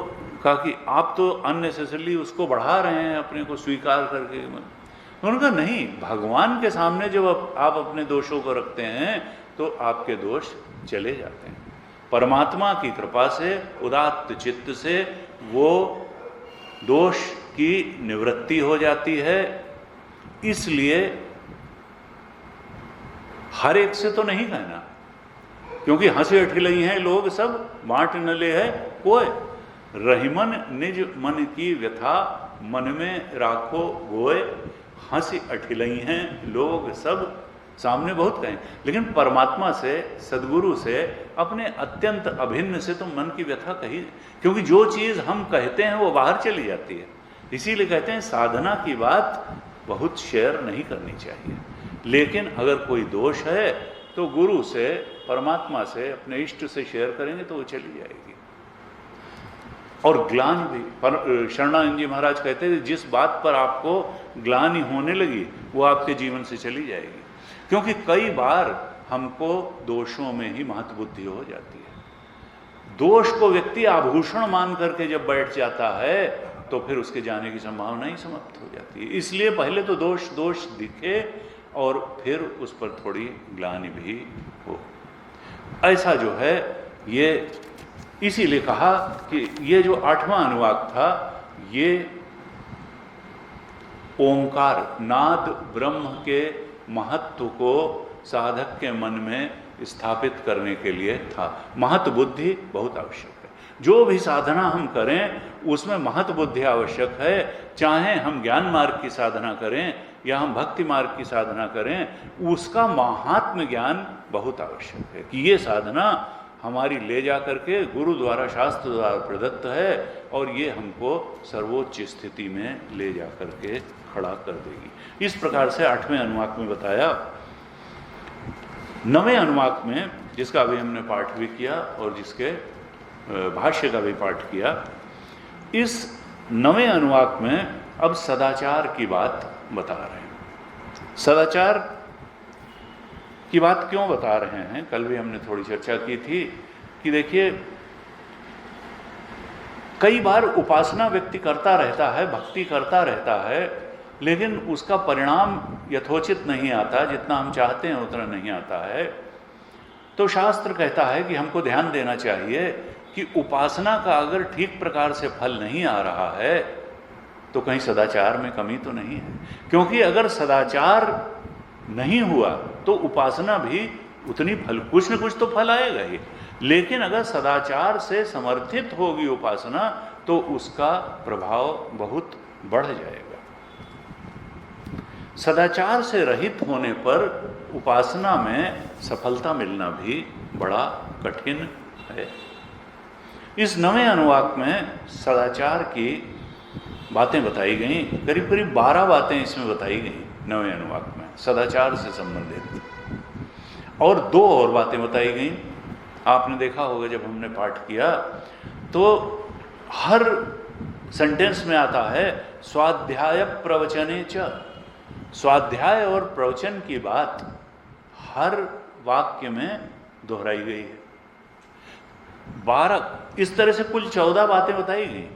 कहा कि आप तो अननेसेसरली उसको बढ़ा रहे हैं, अपने को स्वीकार करके। उन्होंने कहा नहीं, भगवान के सामने जब आप अपने दोषों को रखते हैं तो आपके दोष चले जाते हैं। परमात्मा की कृपा से, उदात्त चित्त से वो दोष की निवृत्ति हो जाती है। इसलिए हर एक से तो नहीं कहना, क्योंकि हंसी अठिलई हैं लोग सब, बांट न ले है कोई। रहीमन निज मन की व्यथा, मन में राखो गोय। हंसी अठिलई हैं लोग सब, सामने बहुत कहें, लेकिन परमात्मा से, सदगुरु से, अपने अत्यंत अभिन्न से तो मन की व्यथा कही, क्योंकि जो चीज़ हम कहते हैं वो बाहर चली जाती है। इसीलिए कहते हैं साधना की बात बहुत शेयर नहीं करनी चाहिए, लेकिन अगर कोई दोष है तो गुरु से, परमात्मा से, अपने इष्ट से शेयर करेंगे तो वो चली जाएगी। और ग्लानि भी, पर शरणानंद जी महाराज कहते थे जिस बात पर आपको ग्लानि होने लगी वो आपके जीवन से चली जाएगी, क्योंकि कई बार हमको दोषों में ही महत्वबुद्धि हो जाती है। दोष को व्यक्ति आभूषण मान करके जब बैठ जाता है तो फिर उसके जाने की संभावना ही समाप्त हो जाती है। इसलिए पहले तो दोष दिखे और फिर उस पर थोड़ी ग्लानि भी हो। ऐसा जो है ये, इसीलिए कहा कि ये जो 8वां अनुवाक था, ये ओंकार नाद ब्रह्म के महत्व को साधक के मन में स्थापित करने के लिए था। महत्व बुद्धि बहुत आवश्यक है। जो भी साधना हम करें उसमें महत्व बुद्धि आवश्यक है। चाहे हम ज्ञान मार्ग की साधना करें या हम भक्ति मार्ग की साधना करें, उसका महात्म्य ज्ञान बहुत आवश्यक है कि ये साधना हमारी ले जा करके गुरु द्वारा, शास्त्र द्वारा प्रदत्त है और ये हमको सर्वोच्च स्थिति में ले जा करके खड़ा कर देगी। इस प्रकार से 8वें अनुवाक में बताया। 9वें अनुवाक में, जिसका अभी हमने पाठ भी किया और जिसके भाष्य का भी पाठ किया, इस 9वें अनुवाक में अब सदाचार की बात बता रहे हैं। सदाचार की बात क्यों बता रहे हैं, कल भी हमने थोड़ी चर्चा की थी कि देखिए कई बार उपासना व्यक्ति करता रहता है, भक्ति करता रहता है, लेकिन उसका परिणाम यथोचित नहीं आता, जितना हम चाहते हैं उतना नहीं आता है। तो शास्त्र कहता है कि हमको ध्यान देना चाहिए कि उपासना का अगर ठीक प्रकार से फल नहीं आ रहा है तो कहीं सदाचार में कमी तो नहीं है, क्योंकि अगर सदाचार नहीं हुआ तो उपासना भी उतनी फल, कुछ न कुछ तो फल आएगा ही, लेकिन अगर सदाचार से समर्थित होगी उपासना तो उसका प्रभाव बहुत बढ़ जाएगा। सदाचार से रहित होने पर उपासना में सफलता मिलना भी बड़ा कठिन है। इस 9वें अनुवाक में सदाचार की बातें बताई गई, करीब करीब 12 बातें इसमें बताई गई 9वें अनुवाक में सदाचार से संबंधित, और 2 और बातें बताई गई। आपने देखा होगा जब हमने पाठ किया तो हर सेंटेंस में आता है स्वाध्याय प्रवचने च। स्वाध्याय और प्रवचन की बात हर वाक्य में दोहराई गई है। 12, इस तरह से कुल 14 बातें बताई गई,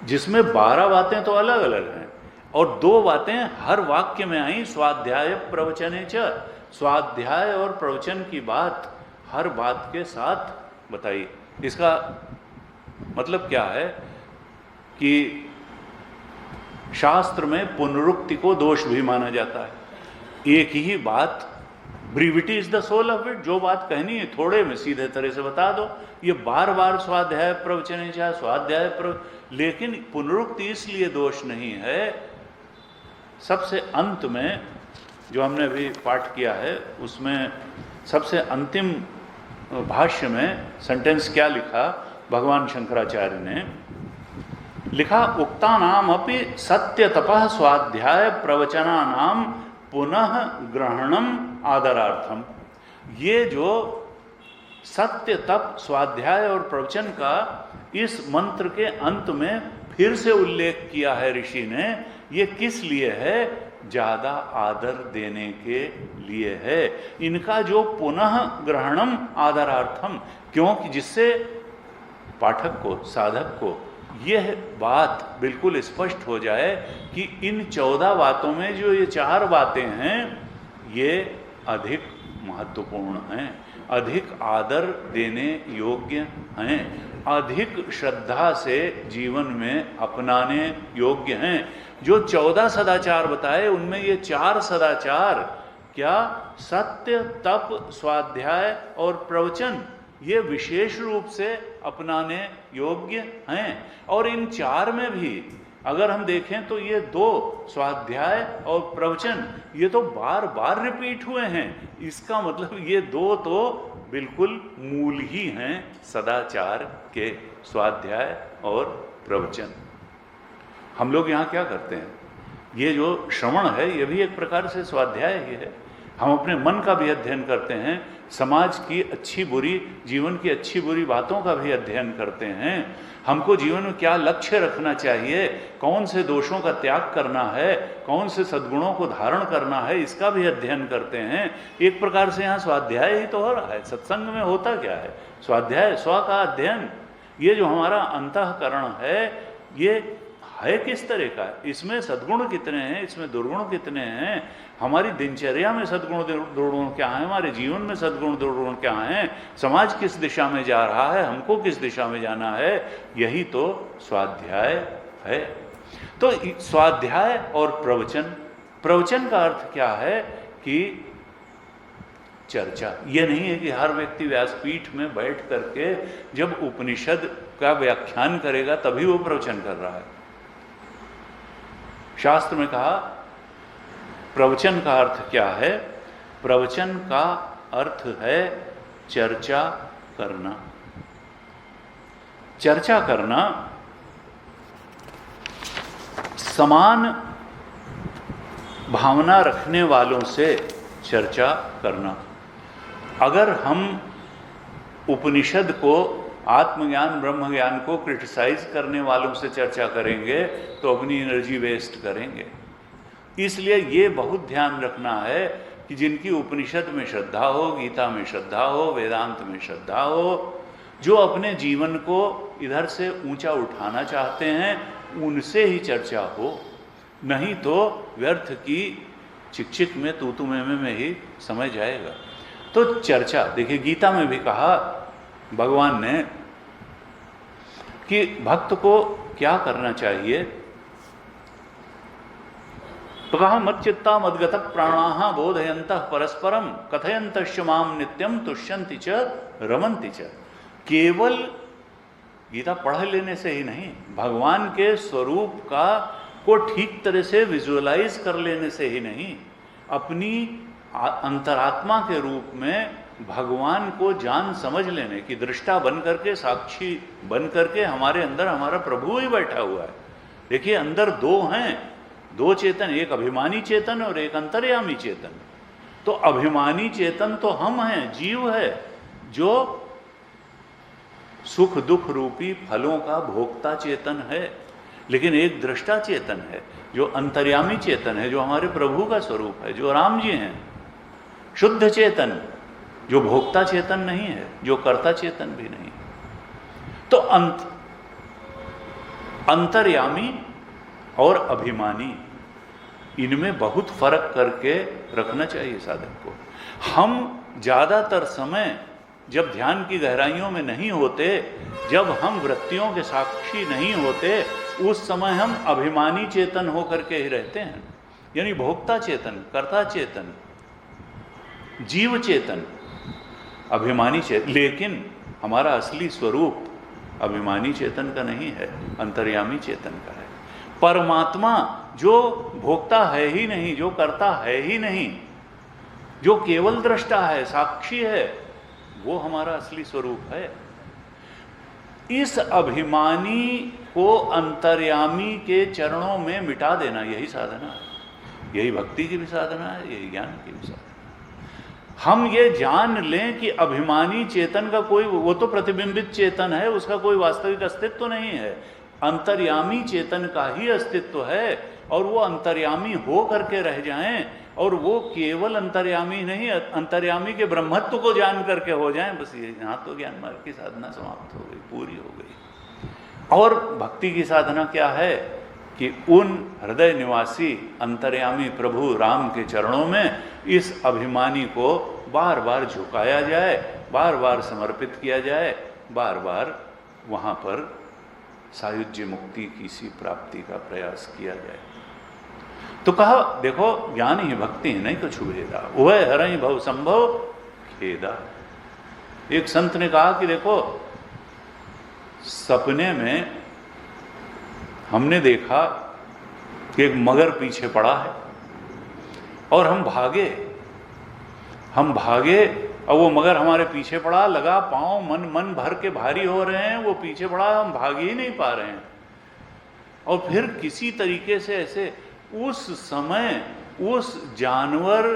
जिसमें 12 बातें तो अलग अलग हैं और 2 बातें हर वाक्य में आई। स्वाध्याय प्रवचने च, स्वाध्याय और प्रवचन की बात हर बात के साथ बताई। इसका मतलब क्या है कि शास्त्र में पुनरुक्ति को दोष भी माना जाता है। एक ही बात brevity is the soul of it. जो बात कहनी है थोड़े में सीधे तरह से बता दो। ये बार बार स्वाध्याय प्रवचन चाहे स्वाध्याय लेकिन पुनरुक्ति इसलिए दोष नहीं है। सबसे अंत में जो हमने अभी पाठ किया है उसमें सबसे अंतिम भाष्य में सेंटेंस क्या लिखा भगवान शंकराचार्य ने लिखा, उक्ता नाम अपि सत्य तपः स्वाध्याय प्रवचना नाम पुनः ग्रहणम आदरार्थम। ये जो सत्य तप स्वाध्याय और प्रवचन का इस मंत्र के अंत में फिर से उल्लेख किया है ऋषि ने, ये किस लिए है? ज्यादा आदर देने के लिए है। इनका जो पुनः ग्रहणम आदरार्थम, क्योंकि जिससे पाठक को साधक को यह बात बिल्कुल स्पष्ट हो जाए कि इन 14 बातों में जो ये 4 बातें हैं ये अधिक महत्वपूर्ण हैं, अधिक आदर देने योग्य हैं, अधिक श्रद्धा से जीवन में अपनाने योग्य हैं। जो 14 सदाचार बताए उनमें ये 4 सदाचार क्या? सत्य, तप, स्वाध्याय और प्रवचन, ये विशेष रूप से अपनाने योग्य हैं। और इन 4 में भी अगर हम देखें तो ये 2 स्वाध्याय और प्रवचन ये तो बार बार रिपीट हुए हैं। इसका मतलब ये 2 तो बिल्कुल मूल ही हैं सदाचार के, स्वाध्याय और प्रवचन। हम लोग यहाँ क्या करते हैं? ये जो श्रवण है ये भी एक प्रकार से स्वाध्याय ही है। हम अपने मन का भी अध्ययन करते हैं, समाज की अच्छी बुरी, जीवन की अच्छी बुरी बातों का भी अध्ययन करते हैं। हमको जीवन में क्या लक्ष्य रखना चाहिए, कौन से दोषों का त्याग करना है, कौन से सद्गुणों को धारण करना है, इसका भी अध्ययन करते हैं। एक प्रकार से यहाँ स्वाध्याय ही तो हो रहा है। सत्संग में होता क्या है? स्वाध्याय, स्व का अध्ययन। ये जो हमारा अंतःकरण है ये है किस तरह का? इसमें सद्गुण कितने हैं, इसमें दुर्गुण कितने हैं, हमारी दिनचर्या में सद्गुण दुर्गुण क्या है, हमारे जीवन में सद्गुण दुर्गुण क्या हैं, समाज किस दिशा में जा रहा है, हमको किस दिशा में जाना है, यही तो स्वाध्याय है। तो स्वाध्याय और प्रवचन, प्रवचन का अर्थ क्या है कि चर्चा। ये नहीं है कि हर व्यक्ति व्यासपीठ में बैठ करके जब उपनिषद का व्याख्यान करेगा तभी वो प्रवचन कर रहा है। शास्त्र में कहा प्रवचन का अर्थ क्या है? प्रवचन का अर्थ है चर्चा करना। चर्चा करना, समान भावना रखने वालों से चर्चा करना। अगर हम उपनिषद को, आत्मज्ञान ब्रह्म ज्ञान को क्रिटिसाइज करने वालों से चर्चा करेंगे तो अपनी एनर्जी वेस्ट करेंगे। इसलिए ये बहुत ध्यान रखना है कि जिनकी उपनिषद में श्रद्धा हो, गीता में श्रद्धा हो, वेदांत में श्रद्धा हो, जो अपने जीवन को इधर से ऊंचा उठाना चाहते हैं उनसे ही चर्चा हो। नहीं तो व्यर्थ की चिक में तू में ही समय जाएगा। तो चर्चा, देखिए गीता में भी कहा भगवान ने कि भक्त को क्या करना चाहिए। तो कहा मच्चित्ता मद्गत प्राणाः बोधयन्तः परस्परम कथयन्तश्च माम नित्यम तुष्यन्ति च रमन्ति च। केवल गीता पढ़ लेने से ही नहीं, भगवान के स्वरूप का को ठीक तरह से विजुअलाइज कर लेने से ही नहीं, अपनी अंतरात्मा के रूप में भगवान को जान समझ लेने की, दृष्टा बन करके, साक्षी बन करके हमारे अंदर हमारा प्रभु ही बैठा हुआ है। देखिए अंदर 2 हैं, 2 चेतन, एक अभिमानी चेतन और एक अंतर्यामी चेतन। तो अभिमानी चेतन तो हम हैं, जीव है, जो सुख दुख रूपी फलों का भोक्ता चेतन है। लेकिन एक दृष्टा चेतन है जो अंतर्यामी चेतन है, जो हमारे प्रभु का स्वरूप है, जो राम जी हैं। शुद्ध चेतन जो भोक्ता चेतन नहीं है, जो कर्ता चेतन भी नहीं। तो अंतर्यामी और अभिमानी, इनमें बहुत फर्क करके रखना चाहिए साधक को। हम ज़्यादातर समय जब ध्यान की गहराइयों में नहीं होते, जब हम वृत्तियों के साक्षी नहीं होते, उस समय हम अभिमानी चेतन होकर के ही रहते हैं, यानी भोक्ता चेतन, कर्ता चेतन। जीव चेतन, अभिमानी चेतन, लेकिन हमारा असली स्वरूप अभिमानी चेतन का नहीं है, अंतर्यामी चेतन का है। परमात्मा जो भोक्ता है ही नहीं, जो करता है ही नहीं, जो केवल दृष्टा है, साक्षी है, वो हमारा असली स्वरूप है। इस अभिमानी को अंतर्यामी के चरणों में मिटा देना, यही साधना है, यही भक्ति की भी साधना है, यही ज्ञान की भी साधना है। हम ये जान लें कि अभिमानी चेतन का कोई, वो तो प्रतिबिंबित चेतन है, उसका कोई वास्तविक अस्तित्व नहीं है, अंतर्यामी चेतन का ही अस्तित्व है, और वो अंतर्यामी हो करके रह जाएं, और वो केवल अंतर्यामी नहीं, अंतर्यामी के ब्रह्मत्व को जान करके हो जाएं, बस ये यहाँ तो ज्ञान मार्ग की साधना समाप्त हो गई, पूरी हो गई। और भक्ति की साधना क्या है कि उन हृदय निवासी अंतर्यामी प्रभु राम के चरणों में इस अभिमानी को बार बार झुकाया जाए, बार बार समर्पित किया जाए, बार बार वहाँ पर सायुज्य मुक्ति की सी प्राप्ति का प्रयास किया जाए। तो कहा देखो, ज्ञान ही भक्ति ही नहीं तो छुभेदा, उभय हरहि भव संभव खेदा। एक संत ने कहा कि देखो, सपने में हमने देखा कि एक मगर पीछे पड़ा है और हम भागे और वो मगर हमारे पीछे पड़ा, लगा पांव मन भर के भारी हो रहे हैं, वो पीछे पड़ा, हम भाग ही नहीं पा रहे हैं। और फिर किसी तरीके से ऐसे उस समय उस जानवर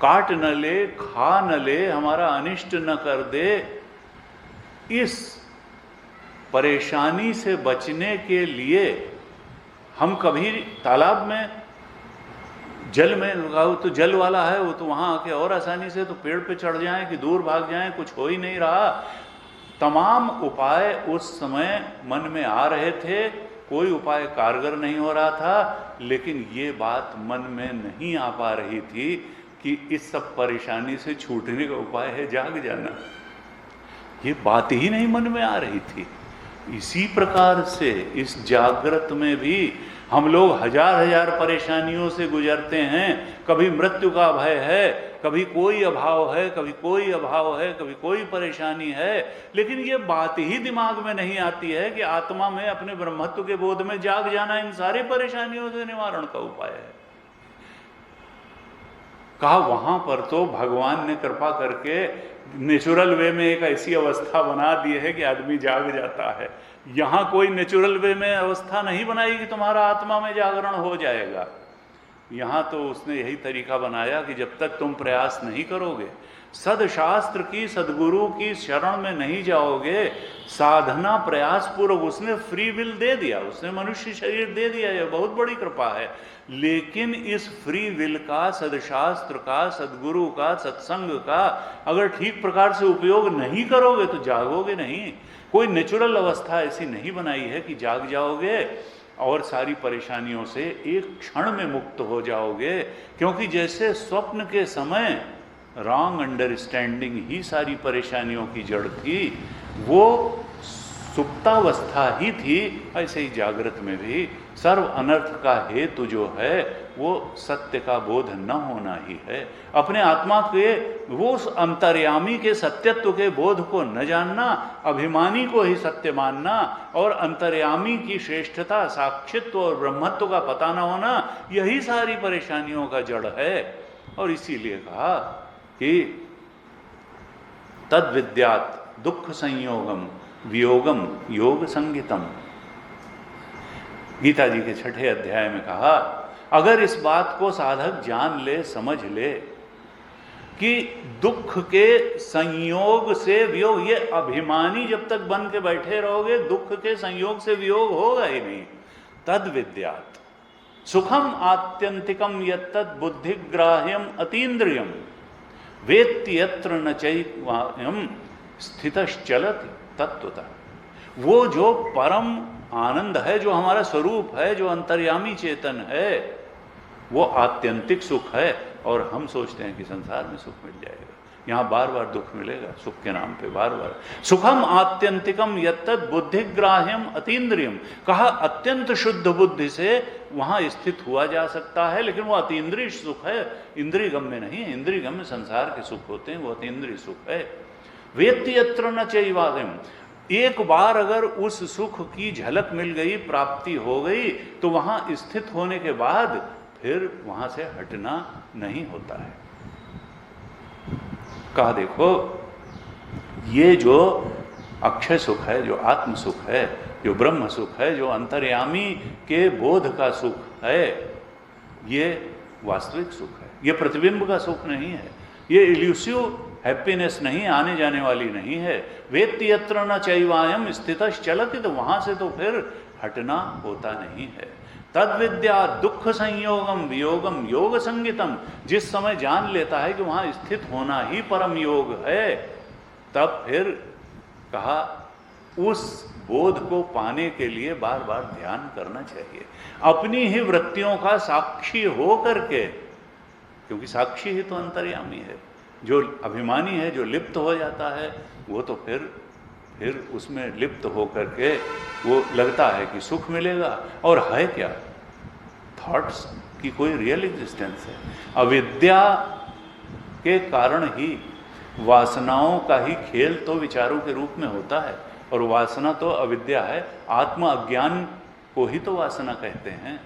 काट न ले, खा न ले, हमारा अनिष्ट न कर दे, इस परेशानी से बचने के लिए हम कभी तालाब में जल में लगाओ तो जल वाला है, वो तो वहां आके और आसानी से तो पेड़ पे चढ़ जाएं कि दूर भाग जाएं, कुछ हो ही नहीं रहा। तमाम उपाय उस समय मन में आ रहे थे, कोई उपाय कारगर नहीं हो रहा था, लेकिन ये बात मन में नहीं आ पा रही थी कि इस सब परेशानी से छूटने का उपाय है जाग जाना। ये बात ही नहीं मन में आ रही थी। इसी प्रकार से इस जागृत में भी हम लोग हजार परेशानियों से गुजरते हैं। कभी मृत्यु का भय है, कभी कोई अभाव है, कभी कोई अभाव है, कभी कोई परेशानी है, लेकिन ये बात ही दिमाग में नहीं आती है कि आत्मा में अपने ब्रह्मत्व के बोध में जाग जाना इन सारी परेशानियों से निवारण का उपाय है। कहा वहां पर तो भगवान ने कृपा करके नेचुरल वे में एक ऐसी अवस्था बना दी है कि आदमी जाग जाता है। यहां कोई नेचुरल वे में अवस्था नहीं बनाई कि तुम्हारा आत्मा में जागरण हो जाएगा। यहां तो उसने यही तरीका बनाया कि जब तक तुम प्रयास नहीं करोगे, सदशास्त्र की, सदगुरु की शरण में नहीं जाओगे, साधना प्रयास पूर्वक, उसने फ्री विल दे दिया, उसने मनुष्य शरीर दे दिया, यह बहुत बड़ी कृपा है। लेकिन इस फ्री विल का, सदशास्त्र का, सदगुरु का, सत्संग का अगर ठीक प्रकार से उपयोग नहीं करोगे तो जागोगे नहीं। कोई नेचुरल अवस्था ऐसी नहीं बनाई है कि जाग जाओगे और सारी परेशानियों से एक क्षण में मुक्त हो जाओगे। क्योंकि जैसे स्वप्न के समय रॉन्ग अंडरस्टैंडिंग ही सारी परेशानियों की जड़ थी, वो सुप्तावस्था ही थी, ऐसे ही जागृत में भी सर्व अनर्थ का हेतु जो है वो सत्य का बोध न होना ही है। अपने आत्मा के वो अंतर्यामी के सत्यत्व के बोध को न जानना, अभिमानी को ही सत्य मानना और अंतर्यामी की श्रेष्ठता, साक्षित्व और ब्रह्मत्व का पता न होना, यही सारी परेशानियों का जड़ है। और इसीलिए कहा कि तद विद्यात दुख संयोगम वियोगम योग संगीतम। गीता जी के 6ठे अध्याय में कहा, अगर इस बात को साधक जान ले, समझ ले कि दुख के संयोग से वियोग, ये अभिमानी जब तक बन के बैठे रहोगे दुख के संयोग से वियोग होगा ही नहीं। तद विद्यात सुखम आत्यंतिकम यत्तद बुद्धिग्राह्यम अतीन्द्रियम वेत्ति यत्र न चैवायम स्थितश्चलति तत्वतः। वो जो परम आनंद है, जो हमारा स्वरूप है, जो अंतर्यामी चेतन है, वो आत्यंतिक सुख है। और हम सोचते हैं कि संसार में सुख मिल जाएगा। यहाँ बार बार दुख मिलेगा सुख के नाम पे, बार बार। सुखम आत्यंतिकम यत्तद बुद्धिग्राह्यम अतीन्द्रियम, कहा अत्यंत शुद्ध बुद्धि से वहाँ स्थित हुआ जा सकता है, लेकिन वो अतीन्द्रिय सुख है, इंद्रिय गम्य नहीं है। इंद्रिय गम्य संसार के सुख होते हैं, वो अतीन्द्रिय सुख है। वेत्ति यत्र न चैवादिम, एक बार अगर उस सुख की झलक मिल गई, प्राप्ति हो गई, तो वहाँ स्थित होने के बाद फिर वहाँ से हटना नहीं होता है। कहा देखो ये जो अक्षय सुख है, जो आत्म सुख है, जो ब्रह्म सुख है, जो अंतर्यामी के बोध का सुख है, ये वास्तविक सुख है, ये प्रतिबिंब का सुख नहीं है, ये इल्यूसिव हैप्पीनेस नहीं, आने जाने वाली नहीं है। वेत्ति यत्र न चैवायम स्थितश्च चलति, तो वहां से तो फिर हटना होता नहीं है। तद विद्या दुख संयोगम वियोगम योग संगितम, जिस समय जान लेता है कि वहां स्थित होना ही परम योग है, तब फिर कहा उस बोध को पाने के लिए बार बार ध्यान करना चाहिए, अपनी ही वृत्तियों का साक्षी हो करके, क्योंकि साक्षी ही तो अंतर्यामी है। जो अभिमानी है, जो लिप्त हो जाता है, वो तो फिर उसमें लिप्त हो करके वो लगता है कि सुख मिलेगा, और है क्या, थॉट्स की कोई रियल एग्जिस्टेंस है। अविद्या के कारण ही, वासनाओं का ही खेल तो विचारों के रूप में होता है, और वासना तो अविद्या है, आत्म अज्ञान को ही तो वासना कहते हैं।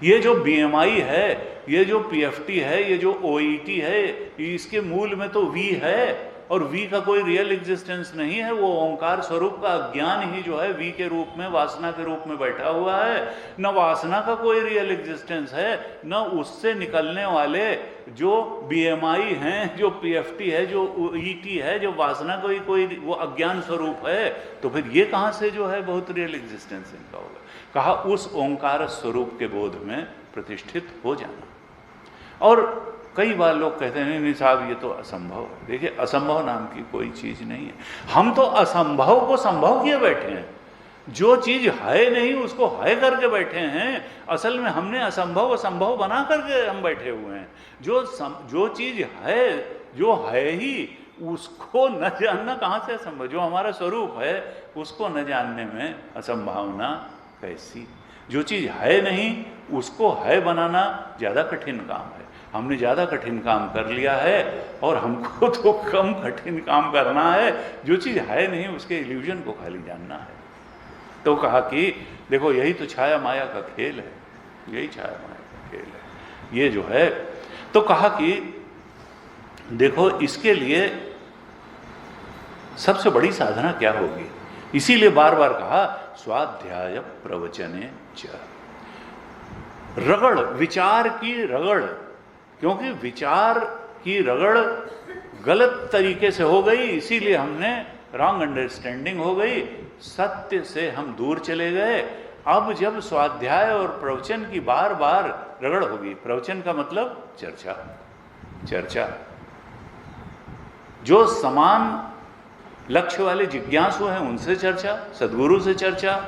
ये जो BMI है, ये जो PFT है, ये जो OET है, इसके मूल में तो V है, और V का कोई रियल एग्जिस्टेंस नहीं है। वो ओंकार स्वरूप का अज्ञान ही जो है V के रूप में, वासना के रूप में बैठा हुआ है। न वासना का कोई रियल एग्जिस्टेंस है, न उससे निकलने वाले जो BMI हैं, जो PFT है, जो OET है, जो वासना का कोई वो अज्ञान स्वरूप है, तो फिर ये कहाँ से जो है बहुत रियल एग्जिस्टेंस इनका होगा। कहा उस ओंकार स्वरूप के बोध में प्रतिष्ठित हो जाना। और कई बार लोग कहते हैं नहीं साहब ये तो असंभव है। देखिए असंभव नाम की कोई चीज नहीं है, हम तो असंभव को संभव किए बैठे हैं। जो चीज है नहीं उसको है करके बैठे हैं। असल में हमने असंभव असंभव बना करके हम बैठे हुए हैं। जो चीज है, जो है ही, उसको न जानना कहाँ से असंभव। जो हमारा स्वरूप है उसको न जानने में असंभावना कैसी। जो चीज है नहीं उसको है बनाना ज्यादा कठिन काम है। हमने ज़्यादा कठिन काम कर लिया है, और हमको तो कम कठिन काम करना है। जो चीज़ है नहीं उसके इल्यूजन को खाली जानना है। तो कहा कि देखो यही तो छाया माया का खेल है, यही छाया माया का खेल है ये जो है। तो कहा कि देखो इसके लिए सबसे बड़ी साधना क्या होगी, इसीलिए बार बार कहा स्वाध्याय प्रवचने च, रगड़, विचार की रगड़। क्योंकि विचार की रगड़ गलत तरीके से हो गई, इसीलिए हमने रॉन्ग अंडरस्टैंडिंग हो गई, सत्य से हम दूर चले गए। अब जब स्वाध्याय और प्रवचन की बार बार रगड़ होगी, प्रवचन का मतलब चर्चा, चर्चा, जो समान लक्ष्य वाले जिज्ञासु हैं उनसे चर्चा, सद्गुरु से चर्चा,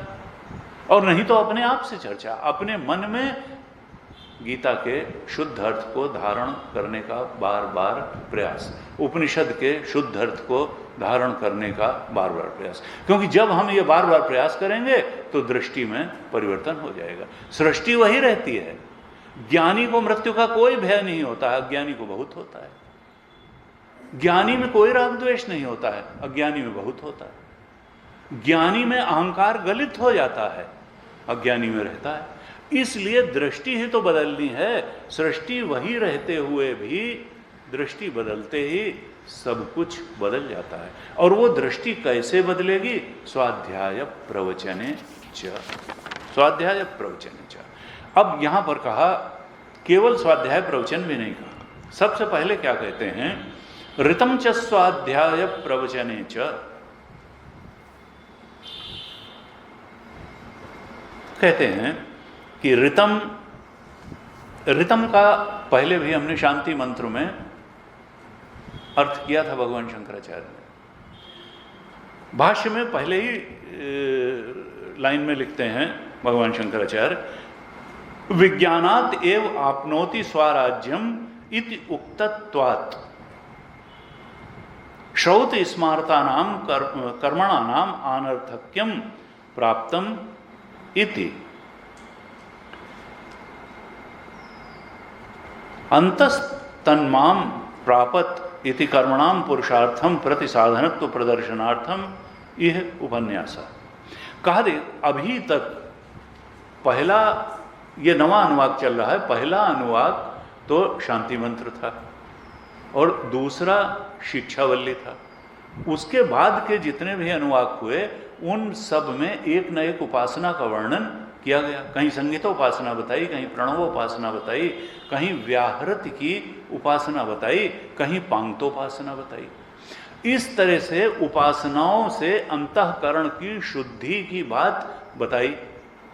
और नहीं तो अपने आप से चर्चा, अपने मन में गीता के शुद्ध अर्थ को धारण करने का बार बार प्रयास, उपनिषद के शुद्ध अर्थ को धारण करने का बार बार प्रयास। क्योंकि जब हम ये बार बार प्रयास करेंगे तो दृष्टि में परिवर्तन हो जाएगा। सृष्टि वही रहती है। ज्ञानी को मृत्यु का कोई भय नहीं होता है, अज्ञानी को बहुत होता है। ज्ञानी में कोई राग द्वेष नहीं होता है, अज्ञानी में बहुत होता है। ज्ञानी में अहंकार गलित हो जाता है, अज्ञानी में रहता है। इसलिए दृष्टि ही तो बदलनी है। सृष्टि वही रहते हुए भी दृष्टि बदलते ही सब कुछ बदल जाता है। और वो दृष्टि कैसे बदलेगी? स्वाध्याय प्रवचने च, स्वाध्याय प्रवचने च। अब यहां पर कहा केवल स्वाध्याय प्रवचन भी नहीं कहा, सबसे पहले क्या कहते हैं? ऋतम च स्वाध्याय प्रवचने च, कहते हैं कि ऋतम, ऋतम का पहले भी हमने शांति मंत्र में अर्थ किया था भगवान शंकराचार्य ने। भाष्य में पहले ही लाइन में लिखते हैं भगवान शंकराचार्य, विज्ञानात् एव आपनोति स्वराज्यम इति उक्तत्वात्। श्रौत स्मारतानां कर्मणानाम अनर्थक्यम प्राप्तम इति अंतस्तन्माम प्रापत इति कर्मणाम पुरुषार्थम प्रति साधनत्व प्रदर्शनार्थम यह उपन्यास। कहा दे अभी तक पहला, ये नवा अनुवाद चल रहा है, पहला अनुवाद तो शांति मंत्र था और दूसरा शिक्षावल्ली था। उसके बाद के जितने भी अनुवाद हुए उन सब में एक न एक उपासना का वर्णन किया गया। कहीं संगीतोपासना बताई, कहीं प्रणवोपासना बताई, कहीं व्याहृत की उपासना बताई, कहीं पांगतोपासना बताई। इस तरह से उपासनाओं से अंतःकरण की शुद्धि की बात बताई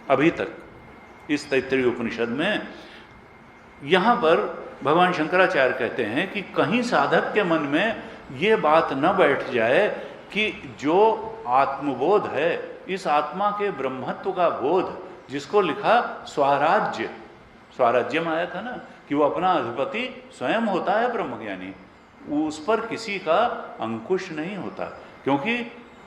अभी तक इस तैत्तिरीय उपनिषद में। यहाँ पर भगवान शंकराचार्य कहते हैं कि कहीं साधक के मन में ये बात न बैठ जाए कि जो आत्मबोध है, इस आत्मा के ब्रह्मत्व का बोध, जिसको लिखा स्वराज्य, स्वराज्य में आया था ना कि वो अपना अधिपति स्वयं होता है ब्रह्मज्ञानी, उस पर किसी का अंकुश नहीं होता, क्योंकि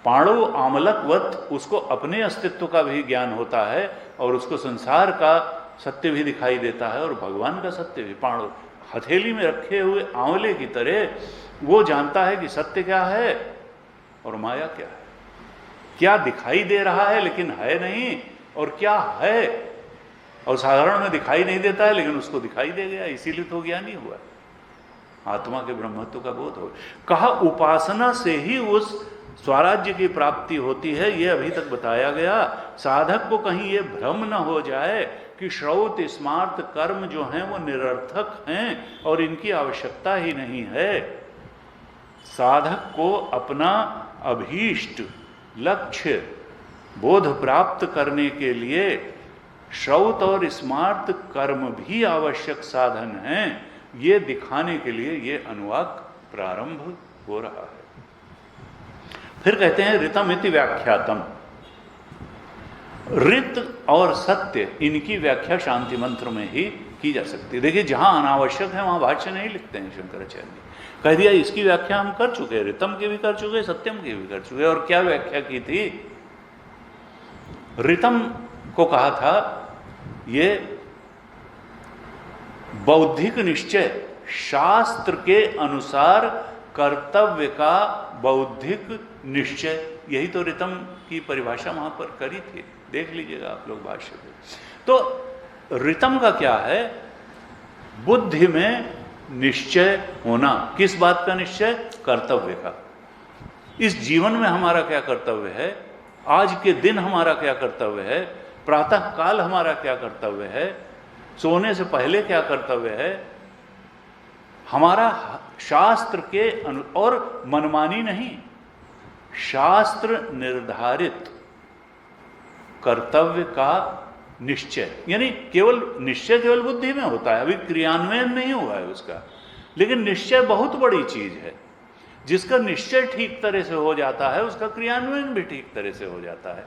पाणु आमलकवत उसको अपने अस्तित्व का भी ज्ञान होता है और उसको संसार का सत्य भी दिखाई देता है और भगवान का सत्य भी। पाणु हथेली में रखे हुए आंवले की तरह वो जानता है कि सत्य क्या है और माया क्या है, क्या दिखाई दे रहा है लेकिन है नहीं, और क्या है और साधारण में दिखाई नहीं देता है लेकिन उसको दिखाई दे गया, इसीलिए तो ज्ञानी हुआ, आत्मा के ब्रह्मत्व का बोध हो। कहा उपासना से ही उस स्वराज्य की प्राप्ति होती है, ये अभी तक बताया गया। साधक को कहीं ये भ्रम न हो जाए कि श्रौत स्मार्त कर्म जो हैं वो निरर्थक हैं और इनकी आवश्यकता ही नहीं है। साधक को अपना अभीष्ट लक्ष्य बोध प्राप्त करने के लिए श्रौत और स्मार्त कर्म भी आवश्यक साधन हैं, ये दिखाने के लिए ये अनुवाद प्रारंभ हो रहा है। फिर कहते हैं ऋतम इति व्याख्यातम। ऋत और सत्य इनकी व्याख्या शांति मंत्र में ही की जा सकती है। देखिए जहां अनावश्यक है वहां भाष्य नहीं लिखते हैं शंकराचार्य ने, कह दिया इसकी व्याख्या हम कर चुके, ऋतम की भी कर चुके, सत्यम की भी कर चुके। और क्या व्याख्या की थी? ऋतम को कहा था ये बौद्धिक निश्चय, शास्त्र के अनुसार कर्तव्य का बौद्धिक निश्चय, यही तो ऋतम की परिभाषा वहां पर करी थी, देख लीजिएगा आप लोग भाष्य में। तो ऋतम का क्या है? बुद्धि में निश्चय होना। किस बात का निश्चय? कर्तव्य का। इस जीवन में हमारा क्या कर्तव्य है, आज के दिन हमारा क्या कर्तव्य है, प्रातः काल हमारा क्या कर्तव्य है, सोने से पहले क्या कर्तव्य है, हमारा शास्त्र के और मनमानी नहीं, शास्त्र निर्धारित कर्तव्य का निश्चय। यानी केवल निश्चय केवल बुद्धि में होता है, अभी क्रियान्वयन नहीं हुआ है उसका, लेकिन निश्चय बहुत बड़ी चीज है। जिसका निश्चय ठीक तरह से हो जाता है उसका क्रियान्वयन भी ठीक तरह से हो जाता है।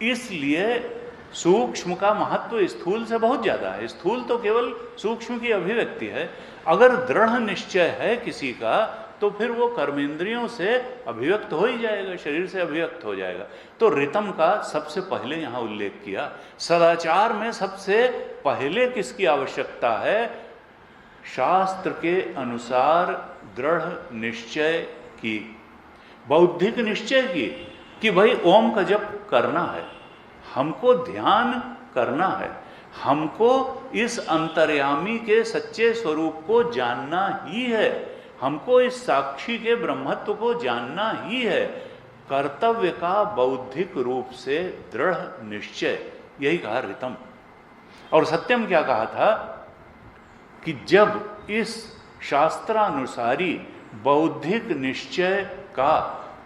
इसलिए सूक्ष्म का महत्व स्थूल से बहुत ज्यादा है। स्थूल तो केवल सूक्ष्म की अभिव्यक्ति है। अगर दृढ़ निश्चय है किसी का तो फिर वो कर्मेंद्रियों से अभिव्यक्त हो ही जाएगा, शरीर से अभिव्यक्त हो जाएगा। तो ऋतम का सबसे पहले यहाँ उल्लेख किया। सदाचार में सबसे पहले किसकी आवश्यकता है? शास्त्र के अनुसार दृढ़ निश्चय की, बौद्धिक निश्चय की, कि भाई ओम का जप करना है, हमको ध्यान करना है, हमको इस अंतर्यामी के सच्चे स्वरूप को जानना ही है, हमको इस साक्षी के ब्रह्मत्व को जानना ही है। कर्तव्य का बौद्धिक रूप से दृढ़ निश्चय, यही कहा ऋतम। और सत्यम क्या कहा था कि जब इस शास्त्रानुसारी बौद्धिक निश्चय का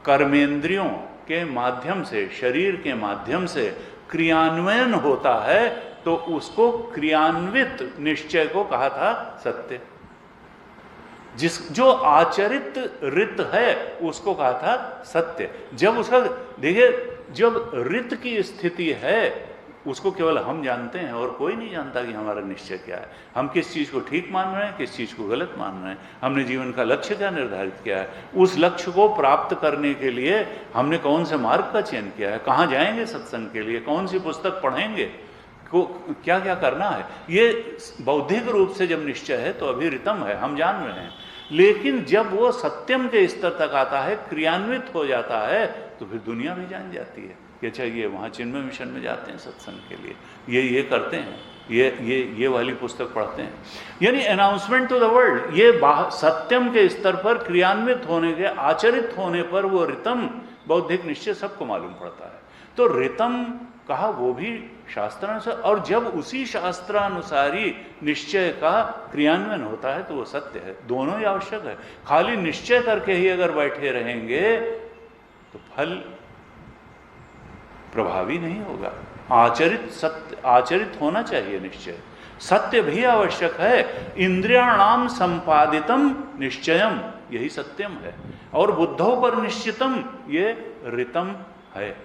कर्मेंद्रियों के माध्यम से, शरीर के माध्यम से क्रियान्वयन होता है तो उसको क्रियान्वित निश्चय को कहा था सत्य। जो आचरित ऋत है उसको कहा था सत्य। जब उसका देखिए, जब ऋत की स्थिति है उसको केवल हम जानते हैं और कोई नहीं जानता कि हमारा निश्चय क्या है। हम किस चीज़ को ठीक मान रहे हैं, किस चीज़ को गलत मान रहे हैं, हमने जीवन का लक्ष्य क्या निर्धारित किया है, उस लक्ष्य को प्राप्त करने के लिए हमने कौन से मार्ग का चयन किया है, कहाँ जाएंगे सत्संग के लिए, कौन सी पुस्तक पढ़ेंगे, को क्या क्या करना है। ये बौद्धिक रूप से जब निश्चय है तो अभी रितम है, हम जान रहे हैं। लेकिन जब वो सत्यम के स्तर तक आता है, क्रियान्वित हो जाता है, तो फिर दुनिया भी जान जाती है कि अच्छा ये वहाँ चिन्मय मिशन में जाते हैं सत्संग के लिए, ये करते हैं, ये वाली पुस्तक पढ़ते हैं। यानी अनाउंसमेंट टू द वर्ल्ड, ये सत्यम के स्तर पर क्रियान्वित होने के, आचरित होने पर वो रितम बौद्धिक निश्चय सबको मालूम पड़ता है। तो रितम कहा वो भी शास्त्रानुसार, और जब उसी शास्त्रानुसारी निश्चय का क्रियान्वयन होता है तो वो सत्य है। दोनों ही आवश्यक है। खाली निश्चय करके ही अगर बैठे रहेंगे तो फल प्रभावी नहीं होगा। आचरित होना चाहिए निश्चय। सत्य भी आवश्यक है। इंद्रियाणाम संपादितम निश्चयम, यही सत्यम है। और बुद्धों पर निश्चितम, ये रितम है।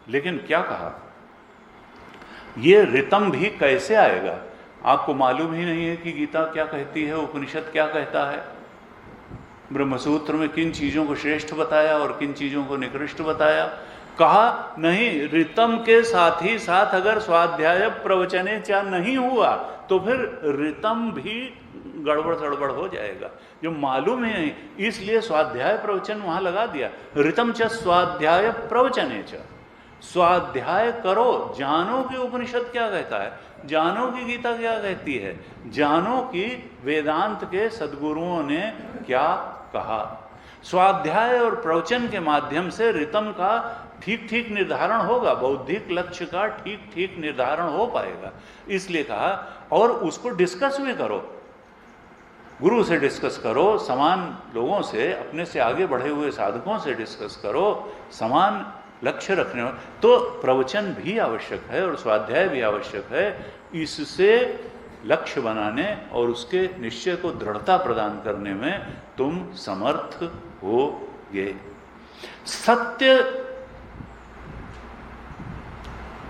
लेकिन क्या कहा, ये रितम भी कैसे आएगा? आपको मालूम ही नहीं है कि गीता क्या कहती है, उपनिषद क्या कहता है, ब्रह्मसूत्र में किन चीजों को श्रेष्ठ बताया और किन चीजों को निकृष्ट बताया। कहा नहीं, रितम के साथ ही साथ अगर स्वाध्याय प्रवचने चा नहीं हुआ तो फिर रितम भी गड़बड़ सड़बड़ हो जाएगा, जो मालूम ही नहीं। इसलिए स्वाध्याय प्रवचन वहां लगा दिया। रितम च स्वाध्याय प्रवचने च, स्वाध्याय करो, जानो कि उपनिषद क्या कहता है, जानो कि गीता क्या कहती है, जानो कि वेदांत के सद्गुरुओं ने क्या कहा। स्वाध्याय और प्रवचन के माध्यम से रितम का ठीक ठीक निर्धारण होगा, बौद्धिक लक्ष्य का ठीक ठीक निर्धारण हो पाएगा। इसलिए कहा, और उसको डिस्कस भी करो, गुरु से डिस्कस करो, समान लोगों से, अपने से आगे बढ़े हुए साधकों से डिस्कस करो, समान लक्ष्य रखने में। तो प्रवचन भी आवश्यक है और स्वाध्याय भी आवश्यक है। इससे लक्ष्य बनाने और उसके निश्चय को दृढ़ता प्रदान करने में तुम समर्थ होगे। सत्य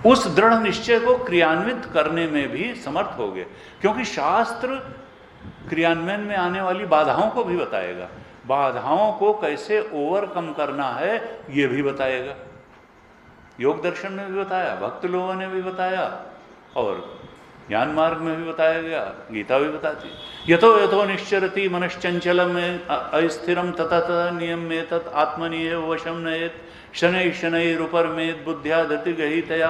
उस दृढ़ निश्चय को क्रियान्वित करने में भी समर्थ होगे, क्योंकि शास्त्र क्रियान्वयन में आने वाली बाधाओं को भी बताएगा। बाधाओं को कैसे ओवरकम करना है ये भी बताएगा। योग दर्शन में भी बताया, भक्त लोगों ने भी बताया, और ज्ञान मार्ग में भी बताया गया, गीता भी बताती। यथो यथो निश्चरति मनश्चंचलम अस्थिरम तथा तथा नियम में तत् आत्मनि एव वशम नयेत शनै शनैरुपरमेत बुद्ध्या धृतिगहितया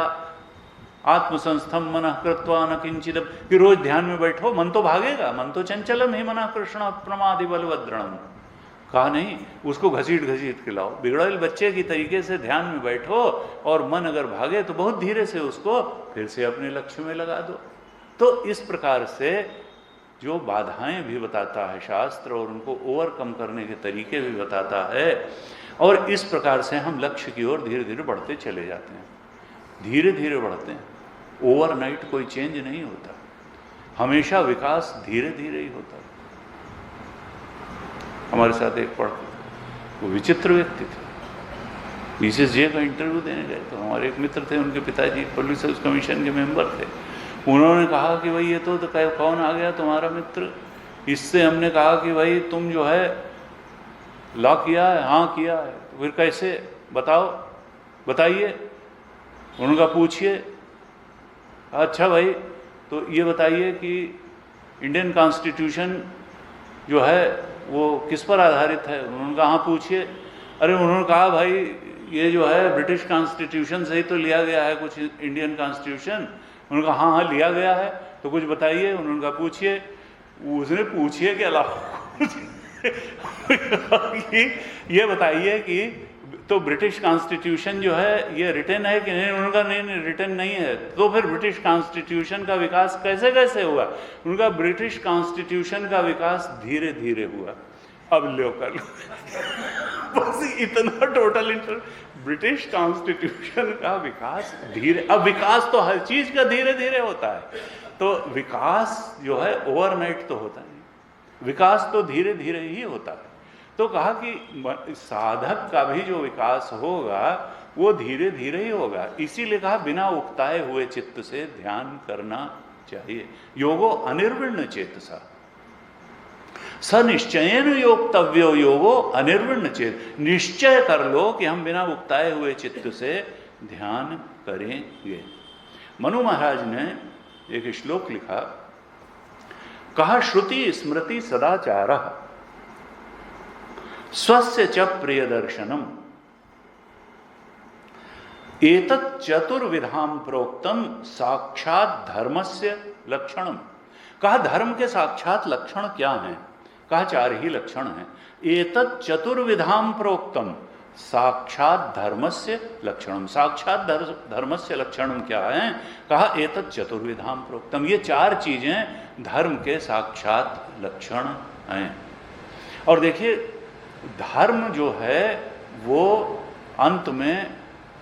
आत्मसंस्थम मनः कृत्वा न किंचित। कि रोज ध्यान में बैठो, मन तो भागेगा, मन तो चंचलम ही मनः कृष्ण प्रमादि बलवद्रणम। कहा नहीं, उसको घसीट घसीट के लाओ, बिगड़ेल बच्चे की तरीके से ध्यान में बैठो, और मन अगर भागे तो बहुत धीरे से उसको फिर से अपने लक्ष्य में लगा दो। तो इस प्रकार से जो बाधाएं भी बताता है शास्त्र, और उनको ओवरकम करने के तरीके भी बताता है, और इस प्रकार से हम लक्ष्य की ओर धीरे धीरे बढ़ते चले जाते हैं। धीरे धीरे बढ़ते हैं, ओवरनाइट कोई चेंज नहीं होता, हमेशा विकास धीरे धीरे ही होता है। हमारे साथ एक पढ़ते थे, वो विचित्र व्यक्ति थे, मिसेस जे का इंटरव्यू देने गए तो हमारे एक मित्र थे, उनके पिताजी पुलिस सर्विस कमीशन के मेंबर थे। उन्होंने कहा कि भाई ये तो कौन आ गया तुम्हारा मित्र, इससे हमने कहा कि भाई तुम जो है लॉ किया है? हाँ किया है। तो फिर कैसे, बताइए। उनका पूछिए, अच्छा भाई तो ये बताइए कि इंडियन कॉन्स्टिट्यूशन जो है वो किस पर आधारित है? उन्होंने कहा हाँ पूछिए। अरे उन्होंने कहा भाई ये जो है ब्रिटिश कॉन्स्टिट्यूशन से ही तो लिया गया है कुछ, इंडियन कॉन्स्टिट्यूशन। उन्होंने कहा हाँ हाँ लिया गया है, तो कुछ बताइए। उन्होंने कहा पूछिए। उसने पूछिए के अलावा ये बताइए कि तो ब्रिटिश कॉन्स्टिट्यूशन जो है ये रिटन है कि नहीं? उनका नहीं रिटन नहीं है। तो फिर ब्रिटिश कॉन्स्टिट्यूशन का विकास कैसे कैसे हुआ? उनका ब्रिटिश कॉन्स्टिट्यूशन का विकास धीरे धीरे हुआ। अब लो कर लो बस इतना टोटल ब्रिटिश कॉन्स्टिट्यूशन का विकास धीरे। अब विकास तो हर चीज का धीरे धीरे होता है, तो विकास जो है ओवरनाइट तो होता नहीं, विकास तो धीरे धीरे ही होता है। तो कहा कि साधक का भी जो विकास होगा वो धीरे धीरे ही होगा। इसीलिए कहा बिना उकताए हुए चित्त से ध्यान करना चाहिए। योगो अनिर्विण्ण चेतसा, सनिश्चयेन योक्तव्यो योगो अनिर्विण्ण चेत। निश्चय कर लो कि हम बिना उकताए हुए चित्त से ध्यान करेंगे। मनु महाराज ने एक श्लोक लिखा, कहा श्रुति स्मृति सदाचारः स्वस्य च प्रिय दर्शनम एतत् चतुर्विधाम प्रोक्तम साक्षात धर्मस्य लक्षणम। कहा धर्म के साक्षात लक्षण क्या हैं? कहा 4 ही लक्षण हैं। एतत् चतुर्विधाम प्रोक्तम साक्षात धर्मस्य लक्षणम। साक्षात धर्मस्य लक्षणम क्या है? कहा एतत् चतुर्विधाम प्रोक्तम। ये 4 चीजें धर्म के साक्षात लक्षण हैं। और देखिए धर्म जो है वो अंत में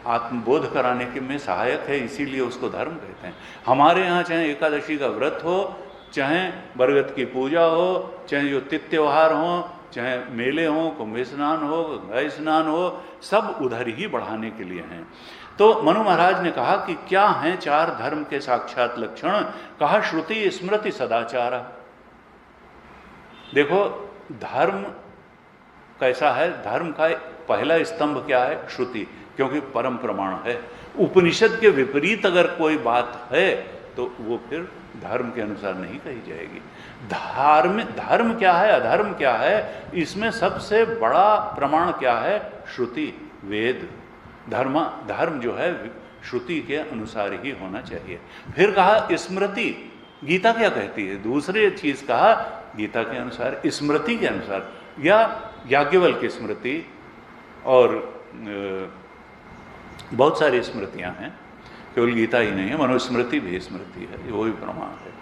आत्मबोध कराने के में सहायक है, इसीलिए उसको धर्म कहते हैं। हमारे यहाँ चाहे एकादशी का व्रत हो, चाहे बरगद की पूजा हो, चाहे जो तिथि त्योहार हो, चाहे मेले हो, कुंभ स्नान हो, गंगा स्नान हो, सब उधर ही बढ़ाने के लिए हैं। तो मनु महाराज ने कहा कि क्या हैं 4 धर्म के साक्षात लक्षण? कहा श्रुति स्मृति सदाचार। देखो धर्म कैसा है? धर्म का पहला स्तंभ क्या है? श्रुति, क्योंकि परम प्रमाण है। उपनिषद के विपरीत अगर कोई बात है तो वो फिर धर्म के अनुसार नहीं कही जाएगी। धर्म क्या है, अधर्म क्या है, इसमें सबसे बड़ा प्रमाण क्या है? श्रुति, वेद। धर्म जो है श्रुति के अनुसार ही होना चाहिए। फिर कहा स्मृति, गीता क्या कहती है? दूसरी चीज कहा गीता के अनुसार, स्मृति के अनुसार, या याज्ञवल्क्य की स्मृति, और बहुत सारी स्मृतियां हैं, केवल गीता ही नहीं है, मनुस्मृति भी स्मृति है, वो भी प्रमाण है।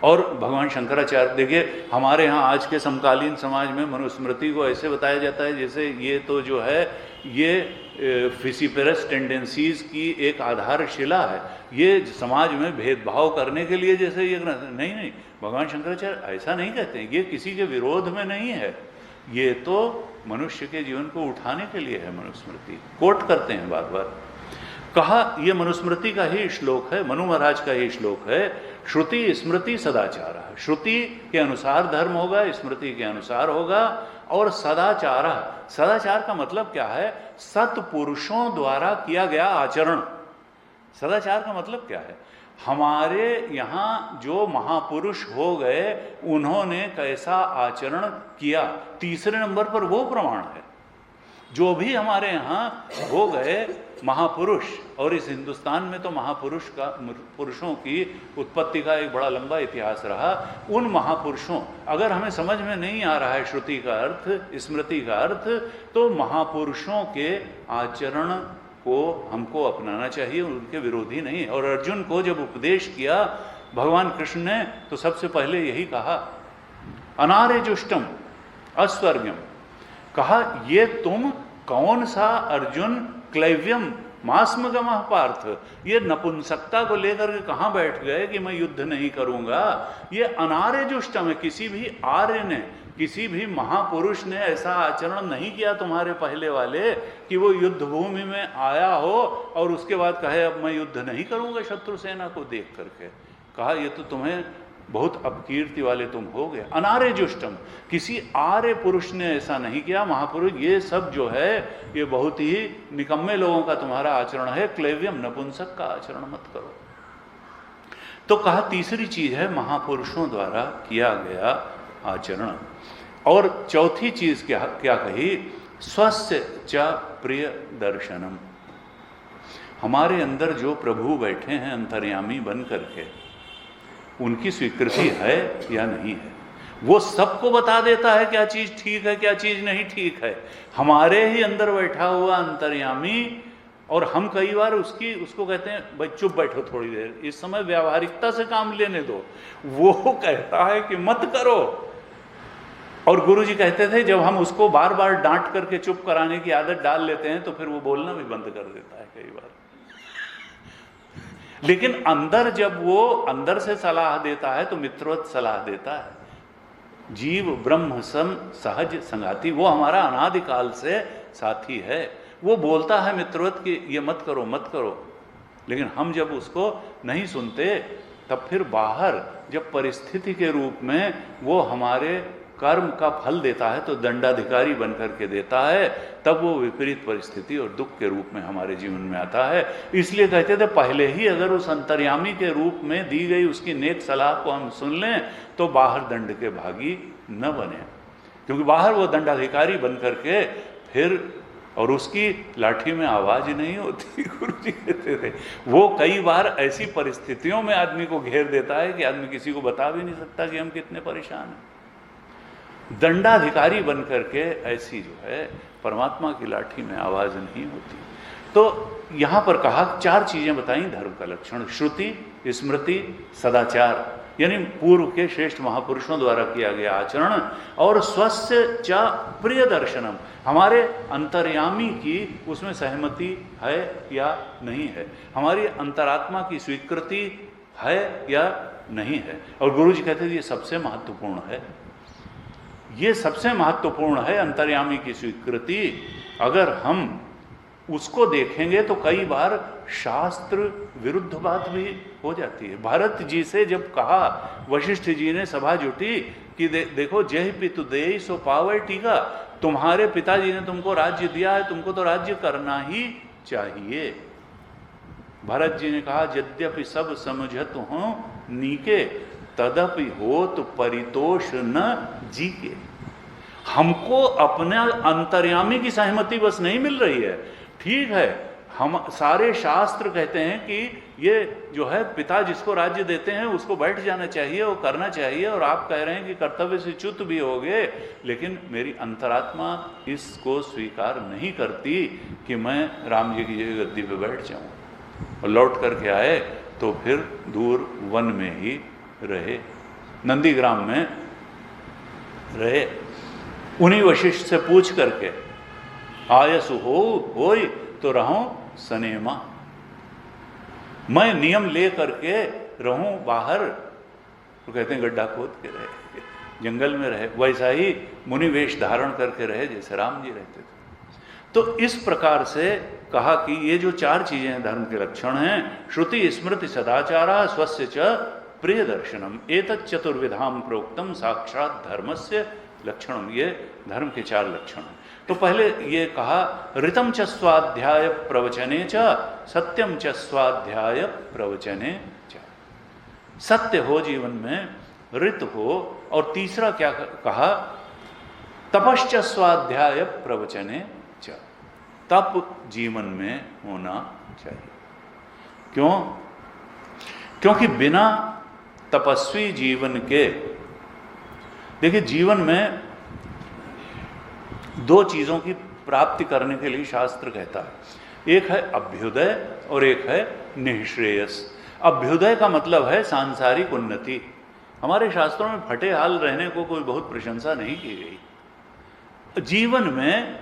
और भगवान शंकराचार्य, देखिए हमारे यहाँ आज के समकालीन समाज में मनुस्मृति को ऐसे बताया जाता है जैसे ये तो जो है ये फिसिपेरस टेंडेंसीज की एक आधारशिला है, ये समाज में भेदभाव करने के लिए जैसे ये नहीं, भगवान शंकराचार्य ऐसा नहीं कहते हैं। ये किसी के विरोध में नहीं है, ये तो मनुष्य के जीवन को उठाने के लिए है। मनुस्मृति कोट करते हैं बार बार। कहा ये मनुस्मृति का ही श्लोक है, मनु महाराज का ही श्लोक है। श्रुति स्मृति सदाचार, श्रुति के अनुसार धर्म होगा, स्मृति के अनुसार होगा, और सदाचार, सदाचार का मतलब क्या है? सत्पुरुषों द्वारा किया गया आचरण। सदाचार का मतलब क्या है? हमारे यहाँ जो महापुरुष हो गए उन्होंने कैसा आचरण किया, तीसरे नंबर पर वो प्रमाण है। जो भी हमारे यहाँ हो गए महापुरुष, और इस हिंदुस्तान में तो पुरुषों की उत्पत्ति का एक बड़ा लंबा इतिहास रहा। उन महापुरुषों, अगर हमें समझ में नहीं आ रहा है श्रुति का अर्थ, स्मृति का अर्थ, तो महापुरुषों के आचरण को हमको अपनाना चाहिए, उनके विरोधी नहीं। और अर्जुन को जब उपदेश किया भगवान कृष्ण ने, तो सबसे पहले यही कहा, अनारे जुष्टम अस्वर्ग्यम। कहा ये तुम कौन सा अर्जुन क्लैव्यम मास्मगमः पार्थ, ये नपुंसकता को लेकर के कहाँ बैठ गए कि मैं युद्ध नहीं करूंगा। ये अनार्य जुष्टम है, किसी भी आर्य ने, किसी भी महापुरुष ने ऐसा आचरण नहीं किया तुम्हारे पहले वाले कि वो युद्ध भूमि में आया हो और उसके बाद कहे अब मैं युद्ध नहीं करूंगा शत्रु सेना को देख करके। कहा ये तो तुम्हें बहुत अपकीर्ति वाले तुम हो गए। अनार्य जुष्टम, किसी आर्य पुरुष ने ऐसा नहीं किया। महापुरुष ये सब जो है ये बहुत ही निकम्मे लोगों का तुम्हारा आचरण है। क्लेव्यम, नपुंसक का आचरण मत करो। तो कहा तीसरी चीज है महापुरुषों द्वारा किया गया आचरण। और चौथी चीज क्या कही? स्वस्य च प्रिय दर्शनम। हमारे अंदर जो प्रभु बैठे हैं अंतर्यामी बन करके, उनकी स्वीकृति है या नहीं है, वो सबको बता देता है क्या चीज ठीक है क्या चीज नहीं ठीक है। हमारे ही अंदर बैठा हुआ अंतर्यामी, और हम कई बार उसको कहते हैं भाई चुप बैठो थोड़ी देर, इस समय व्यावहारिकता से काम लेने दो। वो कहता है कि मत करो। और गुरुजी कहते थे जब हम उसको बार बार डांट करके चुप कराने की आदत डाल लेते हैं तो फिर वो बोलना भी बंद कर देता है कई बार। लेकिन अंदर जब वो अंदर से सलाह देता है तो मित्रवत सलाह देता है। जीव ब्रह्म सम सहज संगाती, वो हमारा अनादिकाल से साथी है। वो बोलता है मित्रवत कि ये मत करो मत करो, लेकिन हम जब उसको नहीं सुनते तब फिर बाहर जब परिस्थिति के रूप में वो हमारे कर्म का फल देता है तो दंडाधिकारी बन करके देता है, तब वो विपरीत परिस्थिति और दुख के रूप में हमारे जीवन में आता है। इसलिए कहते थे पहले ही अगर उस अंतर्यामी के रूप में दी गई उसकी नेक सलाह को हम सुन लें तो बाहर दंड के भागी न बने, क्योंकि बाहर वो दंडाधिकारी बन करके फिर, और उसकी लाठी में आवाज नहीं होती, गुरु जी कहते थे। वो कई बार ऐसी परिस्थितियों में आदमी को घेर देता है कि आदमी किसी को बता भी नहीं सकता कि हम कितने परेशान हैं। दंडाधिकारी बन करके ऐसी जो है परमात्मा की लाठी में आवाज नहीं होती। तो यहां पर कहा 4 चीजें बताई धर्म का लक्षण, श्रुति, स्मृति, सदाचार, यानी पूर्व के श्रेष्ठ महापुरुषों द्वारा किया गया आचरण, और स्वस्य च प्रिय दर्शनम, हमारे अंतर्यामी की उसमें सहमति है या नहीं है, हमारी अंतरात्मा की स्वीकृति है या नहीं है। और गुरु जी कहते हैं ये सबसे महत्वपूर्ण है, ये सबसे महत्वपूर्ण है अंतर्यामी की स्वीकृति। अगर हम उसको देखेंगे तो कई बार शास्त्र विरुद्ध बात भी हो जाती है। भरत जी से जब कहा, वशिष्ठ जी ने सभा जुटी कि देखो जय पितु देई सो पावै टीका, तुम्हारे पिताजी ने तुमको राज्य दिया है, तुमको तो राज्य करना ही चाहिए। भरत जी ने कहा यद्यपि सब समझत हो नीके, तदपि होत परितोष न जी के। हमको अपने अंतर्यामी की सहमति बस नहीं मिल रही है। ठीक है, हम सारे शास्त्र कहते हैं कि ये जो है पिता जिसको राज्य देते हैं उसको बैठ जाना चाहिए, वो करना चाहिए, और आप कह रहे हैं कि कर्तव्य से च्युत भी हो गए, लेकिन मेरी अंतरात्मा इसको स्वीकार नहीं करती कि मैं राम जी की जगह गद्दी पे बैठ जाऊं। और लौट करके आए तो फिर दूर वन में ही रहे, नंदीग्राम में रहे। उन्हीं वशिष्ठ से पूछ करके आयसु होई तो रहूं सनेमा, मैं नियम ले करके रहूं बाहर, तो कहते हैं गड्ढा खोद के रहे, जंगल में रहे, वैसा ही मुनि वेश धारण करके रहे जैसे राम जी रहते थे। तो इस प्रकार से कहा कि ये जो 4 चीजें धर्म के लक्षण हैं, श्रुति स्मृति सदाचारा स्वस्य च प्रिय दर्शनम एतत् चतुर्विधाम प्रोक्तम साक्षात धर्मस्य लक्षणम, ये धर्म के 4 लक्षण हैं। तो पहले ये कहा ऋतम च स्वाध्याय प्रवचने च सत्यम च स्वाध्याय प्रवचने च, सत्य हो जीवन में, ऋत हो, और तीसरा क्या कहा तपश्च स्वाध्याय प्रवचने च, तप जीवन में होना चाहिए। क्यों? क्योंकि बिना तपस्वी जीवन के, देखिए जीवन में 2 चीजों की प्राप्ति करने के लिए शास्त्र कहता है, एक है अभ्युदय और एक है निःश्रेयस। अभ्युदय का मतलब है सांसारिक उन्नति। हमारे शास्त्रों में फटे हाल रहने को कोई बहुत प्रशंसा नहीं की गई। जीवन में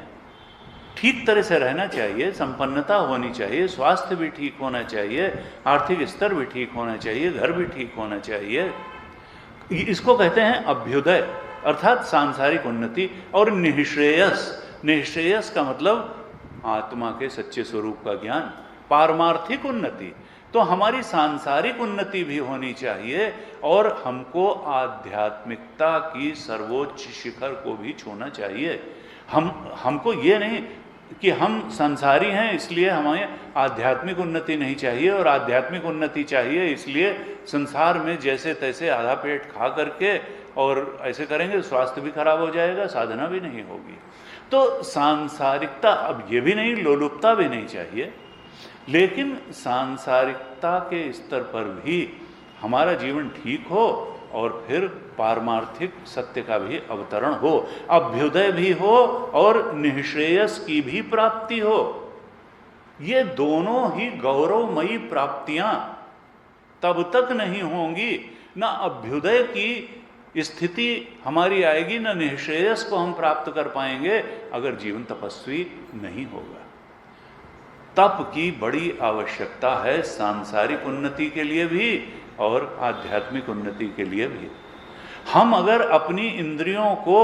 ठीक तरह से रहना चाहिए, संपन्नता होनी चाहिए, स्वास्थ्य भी ठीक होना चाहिए, आर्थिक स्तर भी ठीक होना चाहिए, घर भी ठीक होना चाहिए। इसको कहते हैं अभ्युदय, अर्थात सांसारिक उन्नति। और निःश्रेयस, निःश्रेयस का मतलब आत्मा के सच्चे स्वरूप का ज्ञान, पारमार्थिक उन्नति। तो हमारी सांसारिक उन्नति भी होनी चाहिए और हमको आध्यात्मिकता की सर्वोच्च शिखर को भी छूना चाहिए। हमको ये नहीं कि हम संसारी हैं इसलिए हमें आध्यात्मिक उन्नति नहीं चाहिए, और आध्यात्मिक उन्नति चाहिए इसलिए संसार में जैसे तैसे आधा पेट खा करके और ऐसे करेंगे स्वास्थ्य भी खराब हो जाएगा, साधना भी नहीं होगी। तो सांसारिकता, अब ये भी नहीं, लोलुपता भी नहीं चाहिए, लेकिन सांसारिकता के स्तर पर भी हमारा जीवन ठीक हो और फिर पारमार्थिक सत्य का भी अवतरण हो, अभ्युदय भी हो और निःश्रेयस की भी प्राप्ति हो। ये दोनों ही गौरवमयी प्राप्तियां तब तक नहीं होंगी, ना अभ्युदय की स्थिति हमारी आएगी, ना निःश्रेयस को हम प्राप्त कर पाएंगे अगर जीवन तपस्वी नहीं होगा। तप की बड़ी आवश्यकता है सांसारिक उन्नति के लिए भी और आध्यात्मिक उन्नति के लिए भी। हम अगर अपनी इंद्रियों को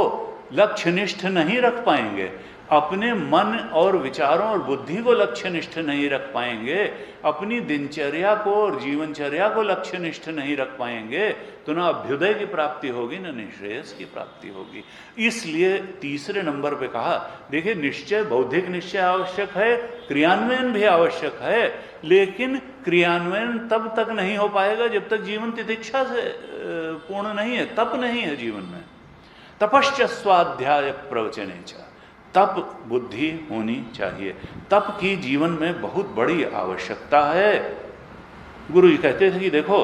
लक्ष्यनिष्ठ नहीं रख पाएंगे, अपने मन और विचारों और बुद्धि को लक्ष्यनिष्ठ नहीं रख पाएंगे, अपनी दिनचर्या को और जीवनचर्या को लक्ष्यनिष्ठ नहीं रख पाएंगे, तो ना अभ्युदय की प्राप्ति होगी ना निश्रेयस की प्राप्ति होगी। इसलिए तीसरे नंबर पे कहा, देखिए निश्चय, बौद्धिक निश्चय आवश्यक है, क्रियान्वयन भी आवश्यक है, लेकिन क्रियान्वयन तब तक नहीं हो पाएगा जब तक जीवन तितिक्षा से पूर्ण नहीं है, तप नहीं है जीवन में। तपश्च स्वाध्याय प्रवचनेच, तप बुद्धि होनी चाहिए। तप की जीवन में बहुत बड़ी आवश्यकता है। गुरु जी कहते थे कि देखो,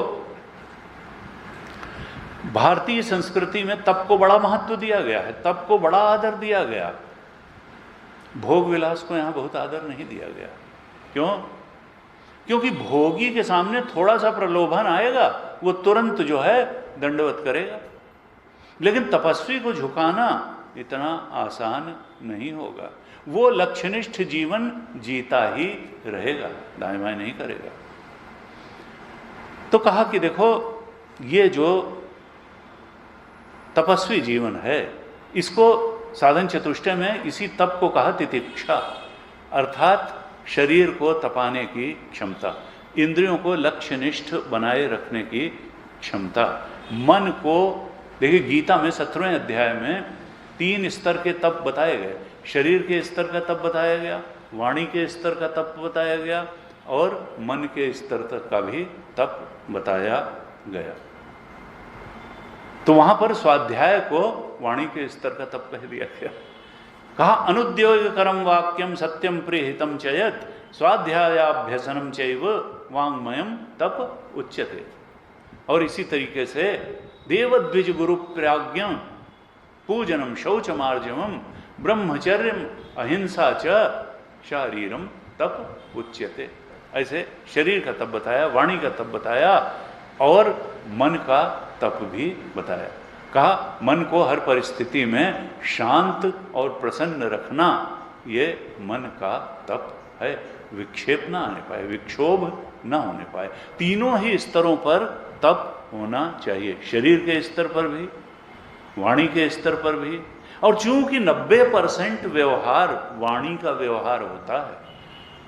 भारतीय संस्कृति में तप को बड़ा महत्व दिया गया है, तप को बड़ा आदर दिया गया, भोग विलास को यहां बहुत आदर नहीं दिया गया। क्यों? क्योंकि भोगी के सामने थोड़ा सा प्रलोभन आएगा, वो तुरंत जो है दंडवत करेगा, लेकिन तपस्वी को झुकाना इतना आसान नहीं होगा। वो लक्ष्यनिष्ठ जीवन जीता ही रहेगा, दाएं बाएं नहीं करेगा। तो कहा कि देखो, ये जो तपस्वी जीवन है, इसको साधन चतुष्टय में इसी तप को कहा तितिक्षा, अर्थात शरीर को तपाने की क्षमता, इंद्रियों को लक्ष्यनिष्ठ बनाए रखने की क्षमता, मन को, देखिए गीता में 17वें अध्याय में 3 स्तर के तप बताए गए। शरीर के स्तर का तप बताया गया, वाणी के स्तर का तप बताया गया, और मन के स्तर तक का भी तप बताया गया। तो वहां पर स्वाध्याय को वाणी के स्तर का तप कह दिया गया। कहा अनुद्योगकरम वाक्यम सत्यम प्रियहितम चयत स्वाध्यायाभ्यसनम चैव वाङ्मयम तप उच्यते। और इसी तरीके से देवद्विज गुरु प्राज्ञम पूजनम शौचमार्जवम ब्रह्मचर्यम अहिंसा च शारीरम तप उच्यते। ऐसे शरीर का तप बताया, वाणी का तप बताया, और मन का तप भी बताया। कहा मन को हर परिस्थिति में शांत और प्रसन्न रखना, ये मन का तप है। विक्षेप ना आने पाए, विक्षोभ ना होने पाए, तीनों ही स्तरों पर तप होना चाहिए, शरीर के स्तर पर भी, वाणी के स्तर पर भी। और चूंकि 90% व्यवहार वाणी का व्यवहार होता है,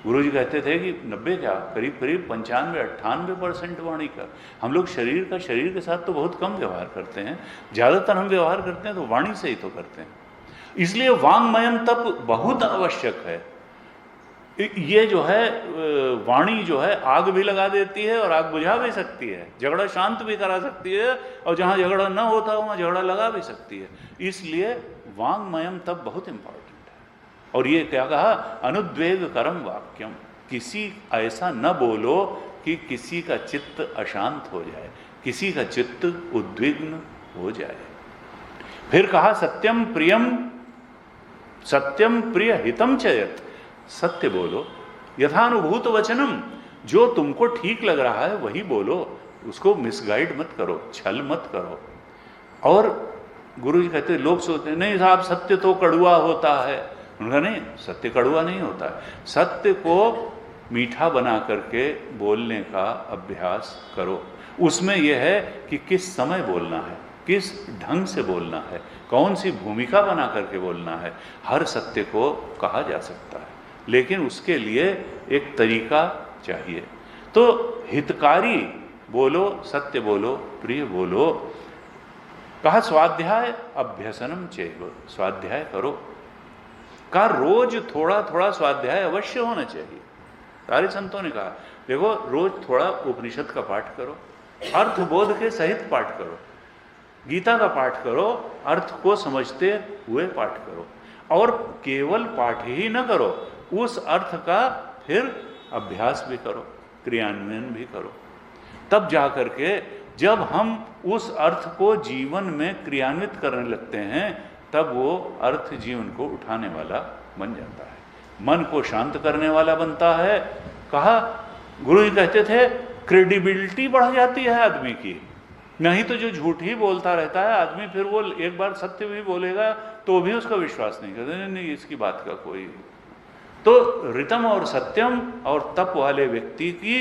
गुरु जी कहते थे कि 90 क्या, करीब करीब 95-98% वाणी का। हम लोग शरीर के साथ तो बहुत कम व्यवहार करते हैं, ज़्यादातर हम व्यवहार करते हैं तो वाणी से ही तो करते हैं। इसलिए वाङ्मयम तप बहुत आवश्यक है। ये जो है वाणी जो है आग भी लगा देती है और आग बुझा भी सकती है, झगड़ा शांत भी करा सकती है, और जहाँ झगड़ा न होता वहाँ झगड़ा लगा भी सकती है। इसलिए वाङ्मयम तप बहुत इंपॉर्टेंट है। और ये क्या कहा, अनुद्वेग करम वाक्यम, किसी ऐसा न बोलो कि किसी का चित्त अशांत हो जाए, किसी का चित्त उद्विग्न हो जाए। फिर कहा सत्यम प्रिय हितम चयत, सत्य बोलो, यथानुभूत वचनम, जो तुमको ठीक लग रहा है वही बोलो, उसको मिसगाइड मत करो, छल मत करो। और गुरु जी कहते, लोग सोचते हैं नहीं साहब सत्य तो कड़वा होता है। उनका नहीं, सत्य कड़वा नहीं होता है। सत्य को मीठा बना करके बोलने का अभ्यास करो। उसमें यह है कि किस समय बोलना है, किस ढंग से बोलना है, कौन सी भूमिका बना करके बोलना है। हर सत्य को कहा जा सकता है, लेकिन उसके लिए एक तरीका चाहिए। तो हितकारी बोलो, सत्य बोलो, प्रिय बोलो। कहा स्वाध्याय अभ्यसनम चैव, स्वाध्याय करो। कहा रोज थोड़ा थोड़ा स्वाध्याय अवश्य होना चाहिए। सारे संतों ने कहा देखो रोज थोड़ा उपनिषद का पाठ करो, अर्थबोध के सहित पाठ करो, गीता का पाठ करो, अर्थ को समझते हुए पाठ करो। और केवल पाठ ही न करो, उस अर्थ का फिर अभ्यास भी करो, क्रियान्वयन भी करो। तब जा करके जब हम उस अर्थ को जीवन में क्रियान्वित करने लगते हैं, तब वो अर्थ जीवन को उठाने वाला बन जाता है, मन को शांत करने वाला बनता है। कहा गुरु जी कहते थे क्रेडिबिलिटी बढ़ जाती है आदमी की। नहीं तो जो झूठ ही बोलता रहता है आदमी, फिर वो एक बार सत्य भी बोलेगा तो भी उसका विश्वास नहीं करते, नहीं इसकी बात का कोई। तो रितम और सत्यम और तप वाले व्यक्ति की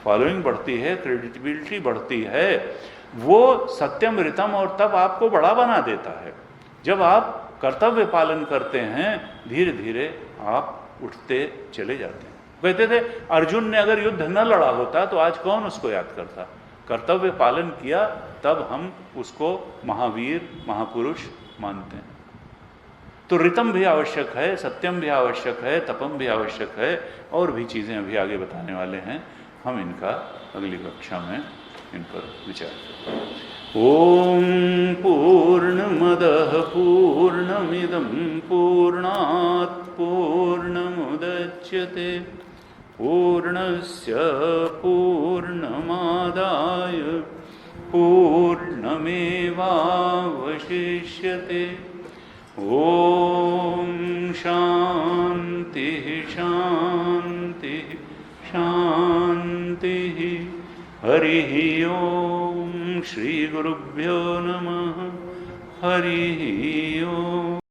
फॉलोइंग बढ़ती है, क्रेडिबिलिटी बढ़ती है। वो सत्यम ऋतम और तप आपको बड़ा बना देता है। जब आप कर्तव्य पालन करते हैं, धीरे धीरे आप उठते चले जाते हैं। कहते थे अर्जुन ने अगर युद्ध न लड़ा होता तो आज कौन उसको याद करता। कर्तव्य पालन किया तब हम उसको महावीर महापुरुष मानते हैं। तो ऋतम भी आवश्यक है, सत्यम भी आवश्यक है, तपम भी आवश्यक है, और भी चीज़ें अभी आगे बताने वाले हैं। हम इनका अगली कक्षा में इन पर विचार करेंगे। ओम पूर्णमदः पूर्णमिदं पूर्णात् पूर्णमुदच्यते पूर्णस्य पूर्णमादाय पूर्णमेवावशिष्यते। ओम शांति शांति शांति। हरि ओम। श्री गुरुभ्यो नमः। हरि ओम।